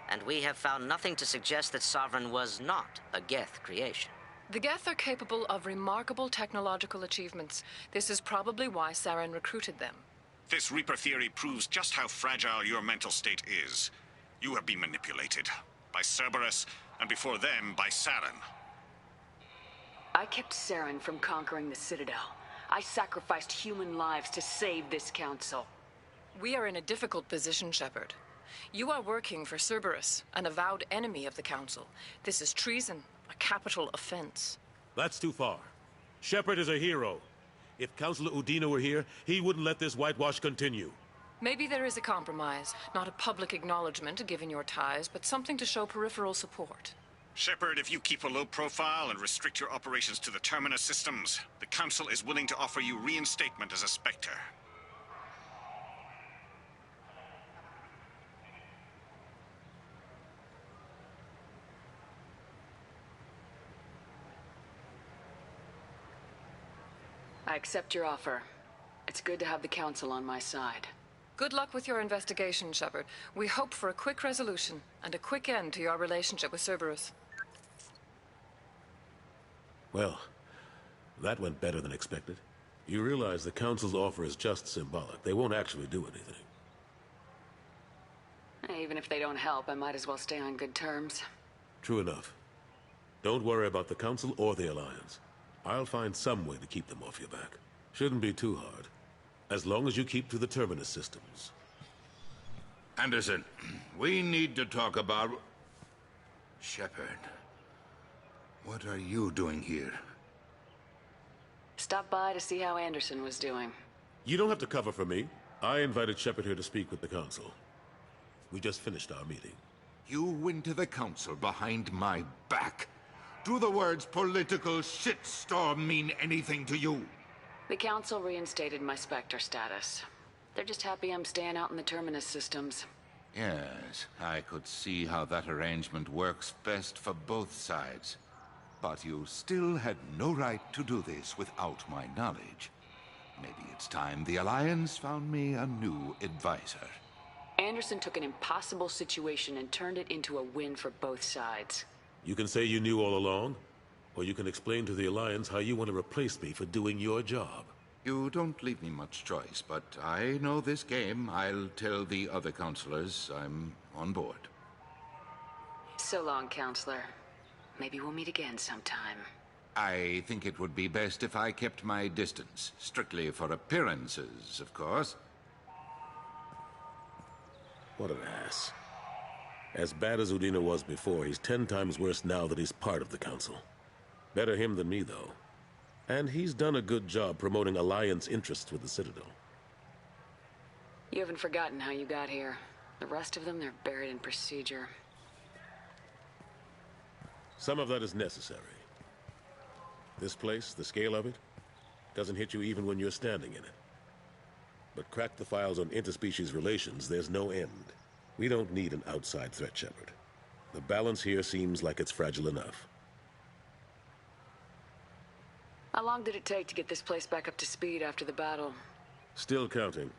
and we have found nothing to suggest that Sovereign was not a Geth creation. The Geth are capable of remarkable technological achievements. This is probably why Saren recruited them. This Reaper theory proves just how fragile your mental state is. You have been manipulated by Cerberus, and before them, by Saren. I kept Saren from conquering the Citadel. I sacrificed human lives to save this council. We are in a difficult position, Shepard. You are working for Cerberus, an avowed enemy of the Council. This is treason, a capital offense. That's too far. Shepard is a hero. If Councilor Udina were here, he wouldn't let this whitewash continue. Maybe there is a compromise. Not a public acknowledgement given your ties, but something to show peripheral support. Shepard, if you keep a low profile and restrict your operations to the Terminus systems, the Council is willing to offer you reinstatement as a Spectre. I accept your offer. It's good to have the Council on my side. Good luck with your investigation, Shepard. We hope for a quick resolution and a quick end to your relationship with Cerberus. Well, that went better than expected. You realize the Council's offer is just symbolic. They won't actually do anything. Even if they don't help, I might as well stay on good terms. True enough. Don't worry about the Council or the Alliance. I'll find some way to keep them off your back. Shouldn't be too hard. As long as you keep to the Terminus systems. Anderson, we need to talk about... Shepard. What are you doing here? Stop by to see how Anderson was doing. You don't have to cover for me. I invited Shepard here to speak with the Council. We just finished our meeting. You went to the Council behind my back. Do the words political shitstorm mean anything to you? The Council reinstated my Spectre status. They're just happy I'm staying out in the Terminus systems. Yes, I could see how that arrangement works best for both sides. But you still had no right to do this without my knowledge. Maybe it's time the Alliance found me a new advisor. Anderson took an impossible situation and turned it into a win for both sides. You can say you knew all along, or you can explain to the Alliance how you want to replace me for doing your job. You don't leave me much choice, but I know this game. I'll tell the other counselors I'm on board. So long, Counselor. Maybe we'll meet again sometime. I think it would be best if I kept my distance. Strictly for appearances, of course. What an ass. As bad as Udina was before, he's 10 times worse now that he's part of the Council. Better him than me, though. And he's done a good job promoting Alliance interests with the Citadel. You haven't forgotten how you got here. The rest of them, they're buried in procedure. Some of that is necessary. This place, the scale of it, doesn't hit you even when you're standing in it. But crack the files on interspecies relations, there's no end. We don't need an outside threat, Shepard. The balance here seems like it's fragile enough. How long did it take to get this place back up to speed after the battle? Still counting.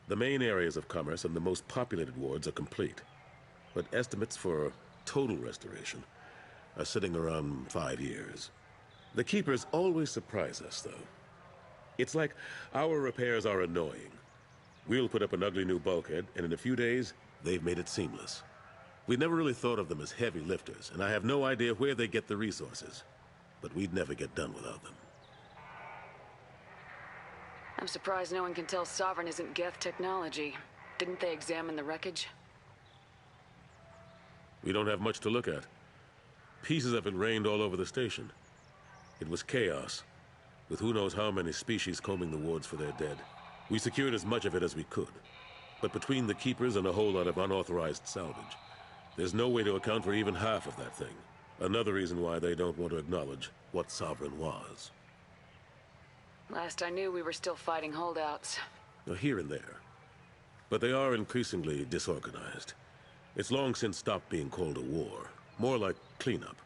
The main areas of commerce and the most populated wards are complete. But estimates for total restoration are sitting around 5 years. The Keepers always surprise us, though. It's like our repairs are annoying. We'll put up an ugly new bulkhead, and in a few days, they've made it seamless. We never really thought of them as heavy lifters, and I have no idea where they get the resources. but we'd never get done without them. I'm surprised no one can tell Sovereign isn't Geth technology. Didn't they examine the wreckage? We don't have much to look at. Pieces of it rained all over the station. It was chaos, with who knows how many species combing the wards for their dead. We secured as much of it as we could. But between the Keepers and a whole lot of unauthorized salvage, there's no way to account for even half of that thing. Another reason why they don't want to acknowledge what Sovereign was. Last I knew, we were still fighting holdouts. Now, here and there. But they are increasingly disorganized. It's long since stopped being called a war. More like cleanup.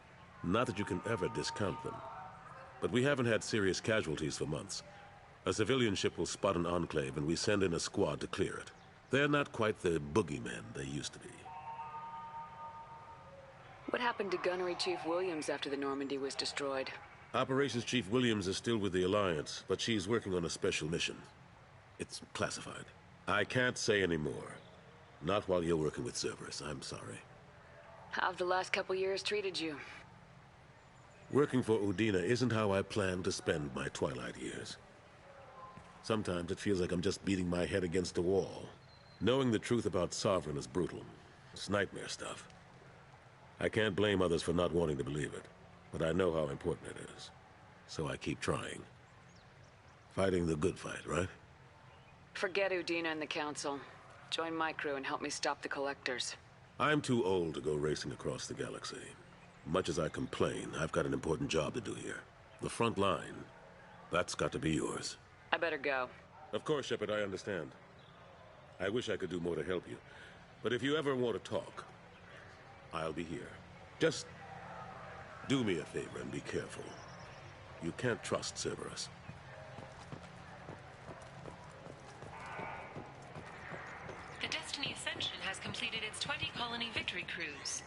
Not that you can ever discount them. But we haven't had serious casualties for months. A civilian ship will spot an enclave and we send in a squad to clear it. They're not quite the boogeymen they used to be. What happened to Gunnery Chief Williams after the Normandy was destroyed? Operations Chief Williams is still with the Alliance, but she's working on a special mission. It's classified. I can't say any more. Not while you're working with Cerberus, I'm sorry. How have the last couple years treated you? Working for Udina isn't how I planned to spend my twilight years. Sometimes it feels like I'm just beating my head against a wall. Knowing the truth about Sovereign is brutal. It's nightmare stuff. I can't blame others for not wanting to believe it, but I know how important it is. So I keep trying. Fighting the good fight, right? Forget Udina and the Council. Join my crew and help me stop the Collectors. I'm too old to go racing across the galaxy. Much as I complain, I've got an important job to do here. The front line. That's got to be yours. I better go. Of course, Shepard, I understand. I wish I could do more to help you. But if you ever want to talk, I'll be here. Just do me a favor and be careful. You can't trust Cerberus. The Destiny Ascension has completed its 20-colony victory cruise.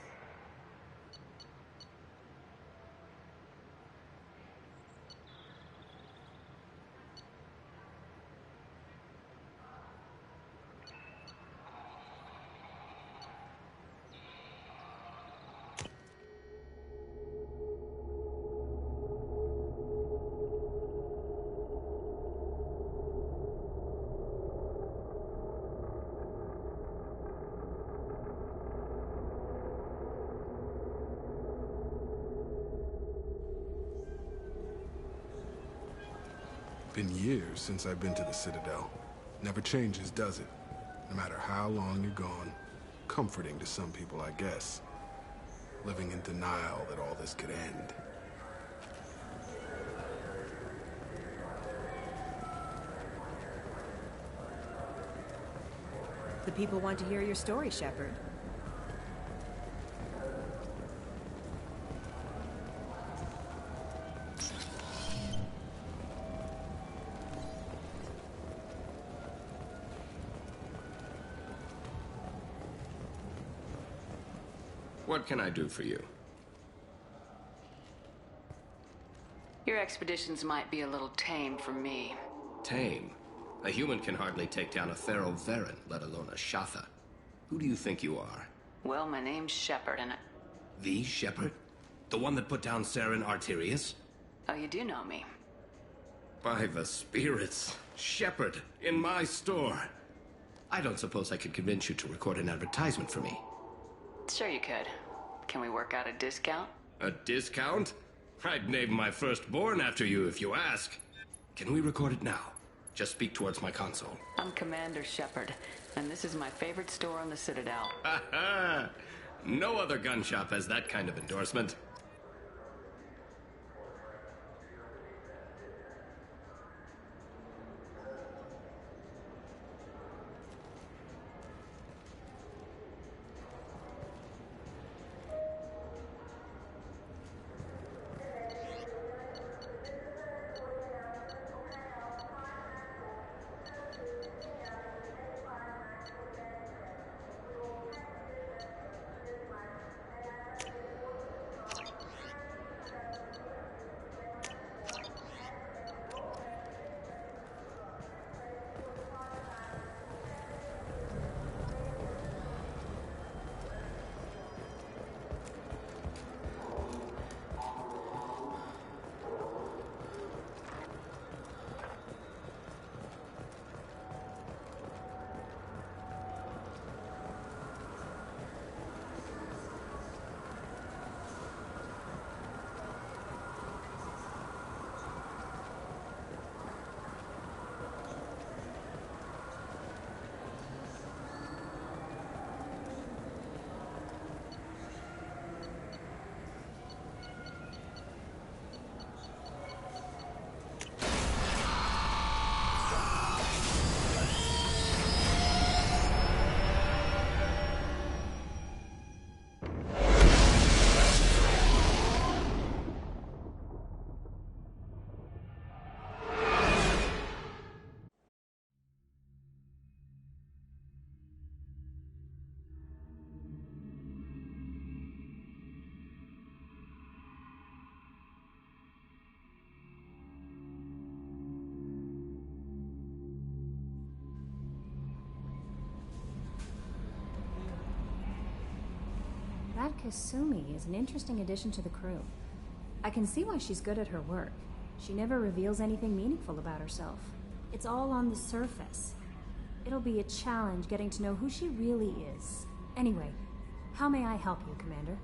Been years since I've been to the Citadel. Never changes, does it? No matter how long you're gone. Comforting to some people, I guess. Living in denial that all this could end. The people want to hear your story, Shepard. What can I do for you? Your expeditions might be a little tame for me. Tame? A human can hardly take down a Pharaoh Varen, let alone a Shatha. Who do you think you are? Well, my name's Shepard, and The Shepard? The one that put down Saren Arterius? Oh, you do know me. By the spirits. Shepard, in my store. I don't suppose I could convince you to record an advertisement for me. Sure you could. Can we work out a discount? A discount? I'd name my firstborn after you if you ask. Can we record it now? Just speak towards my console. I'm Commander Shepard, and this is my favorite store on the Citadel. Ha ha! No other gun shop has that kind of endorsement. That Kasumi is an interesting addition to the crew. I can see why she's good at her work. She never reveals anything meaningful about herself. It's all on the surface. It'll be a challenge getting to know who she really is. Anyway, how may I help you, Commander?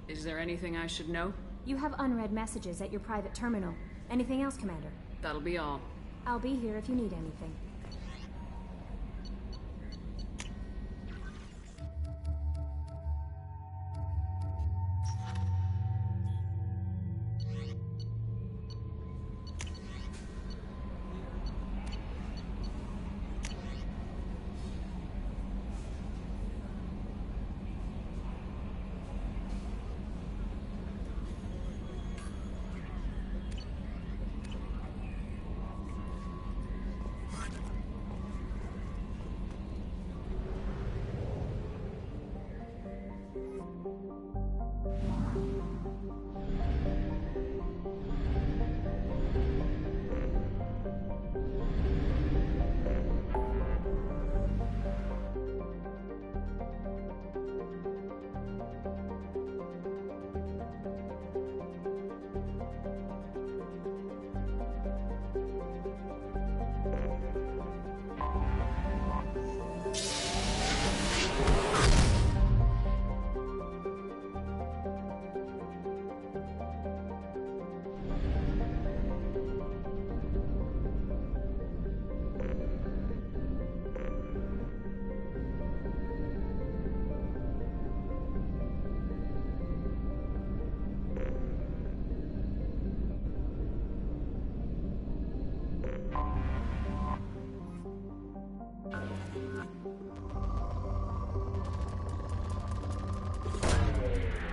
Is there anything I should know? You have unread messages at your private terminal. Anything else, Commander? That'll be all. I'll be here if you need anything.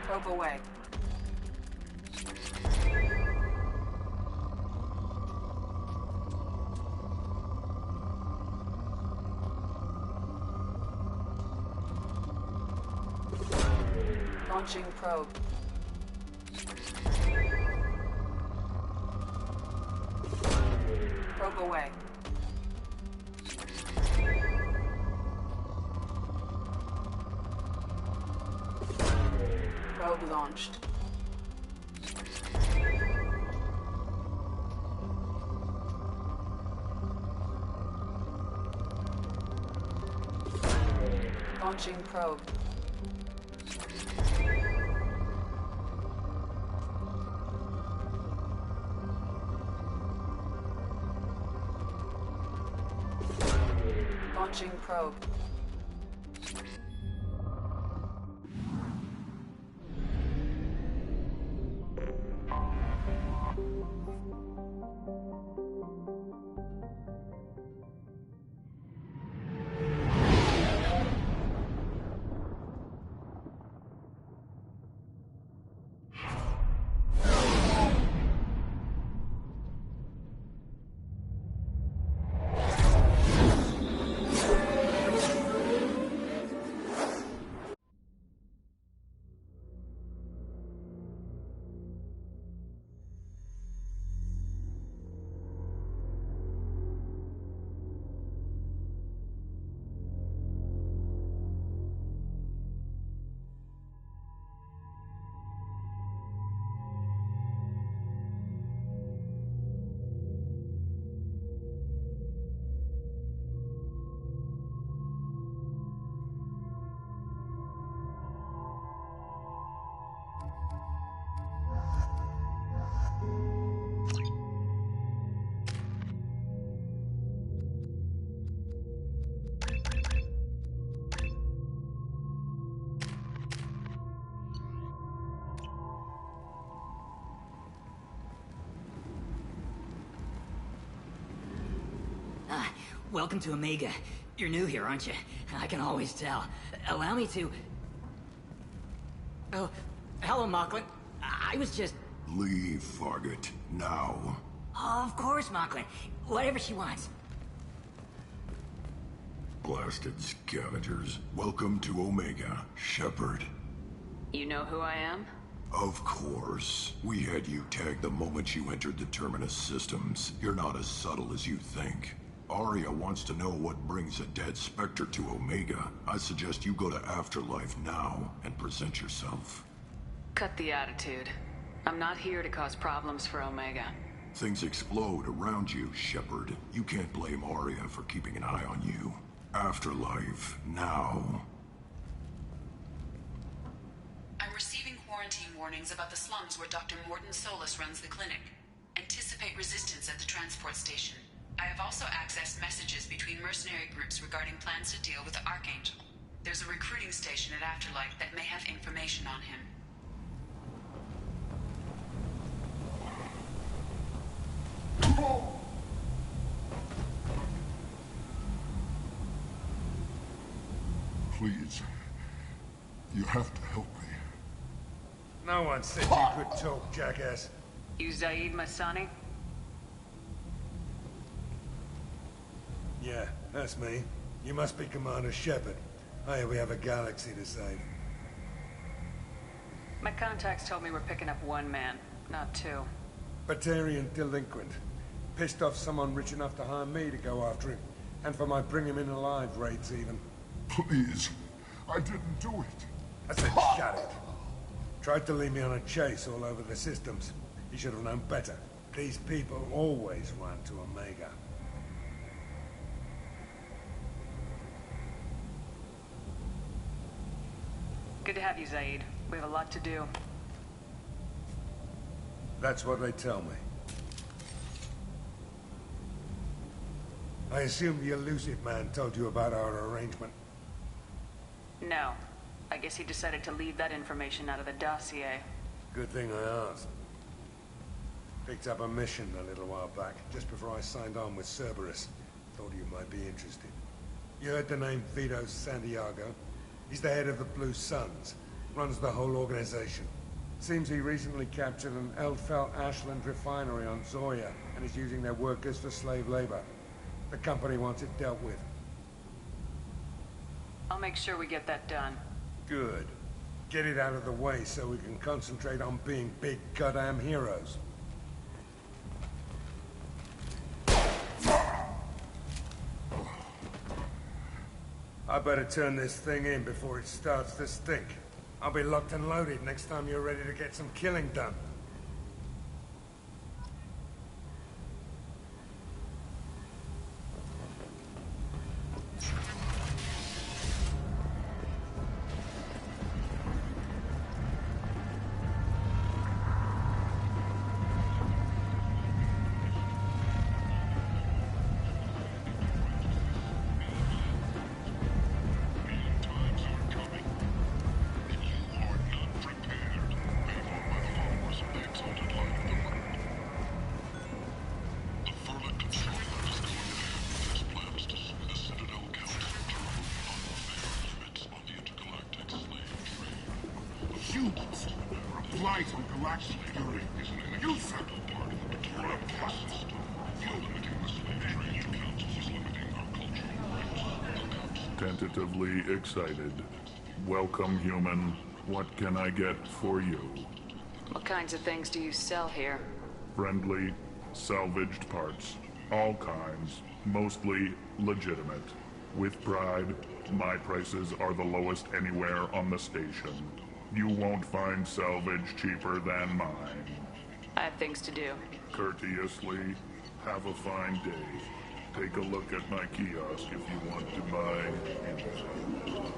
Probe away. Launching probe. Probe away. Probe launched. Launching probe. Launching probe. Welcome to Omega. You're new here, aren't you? I can always tell. Allow me to... Oh, hello, Mocklin. I was just... Leave, Fargate. Now. Oh, of course, Mocklin. Whatever she wants. Blasted scavengers. Welcome to Omega, Shepard. You know who I am? Of course. We had you tagged the moment you entered the Terminus systems. You're not as subtle as you think. Arya wants to know what brings a dead Spectre to Omega. I suggest you go to Afterlife now and present yourself. Cut the attitude. I'm not here to cause problems for Omega. Things explode around you, Shepard. You can't blame Arya for keeping an eye on you. Afterlife now. I'm receiving quarantine warnings about the slums where Dr. Mordin Solus runs the clinic. Anticipate resistance at the transport station. I have also accessed messages between mercenary groups regarding plans to deal with the Archangel. There's a recruiting station at Afterlife that may have information on him. Please. You have to help me. No one said you could talk, jackass. You Zaid Masani? Yeah, that's me. You must be Commander Shepard. Hey, we have a galaxy to save. My contacts told me we're picking up one man, not two. Batarian delinquent. Pissed off someone rich enough to hire me to go after him. And for my bring him in alive raids even. Please. I didn't do it. I said shut it. Tried to lead me on a chase all over the systems. He should have known better. These people always run to Omega. Good to have you, Zaid. We have a lot to do. That's what they tell me. I assume the elusive man told you about our arrangement. No. I guess he decided to leave that information out of the dossier. Good thing I asked. Picked up a mission a little while back, just before I signed on with Cerberus. Thought you might be interested. You heard the name Vito Santiago? He's the head of the Blue Suns. Runs the whole organization. Seems he recently captured an Eldfell Ashland refinery on Zoya, and is using their workers for slave labor. The company wants it dealt with. I'll make sure we get that done. Good. Get it out of the way so we can concentrate on being big goddamn heroes. I better turn this thing in before it starts to stink. I'll be locked and loaded next time you're ready to get some killing done. Humans. Reply to galactic security. You said part of the Victoria system. You limiting the slave trade counts as limiting our cultural rights. Tentatively excited. Welcome, human. What can I get for you? What kinds of things do you sell here? Friendly, salvaged parts. All kinds. Mostly legitimate. With pride, my prices are the lowest anywhere on the station. You won't find salvage cheaper than mine. I have things to do. Courteously, have a fine day. Take a look at my kiosk if you want to buy anything.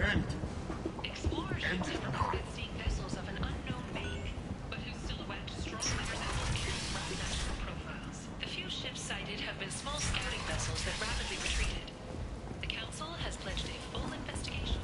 Explorers have reported seeing vessels of an unknown make, but whose silhouette strongly resembles aircraft national profiles. The few ships sighted have been small scouting vessels that rapidly retreated. The Council has pledged a full investigation.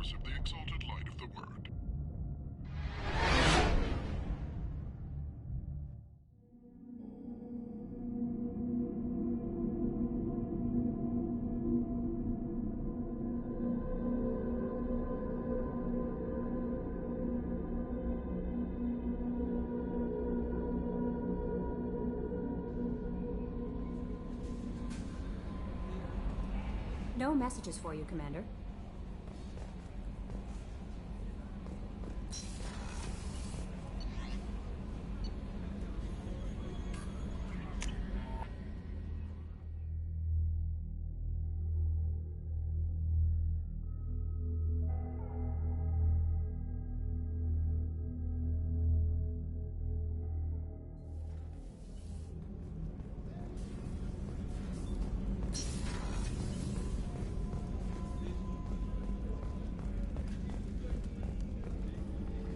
Of the exalted light of the Word. No messages for you, Commander.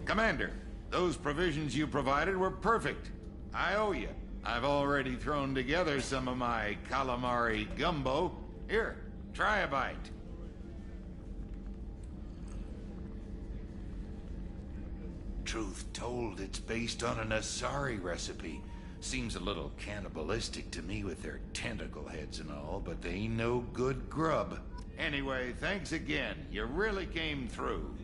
Commander, those provisions you provided were perfect. I owe you. I've already thrown together some of my calamari gumbo. Here, try a bite. Truth told, it's based on an Asari recipe. Seems a little cannibalistic to me with their tentacle heads and all, but they ain't no good grub. Anyway, thanks again. You really came through.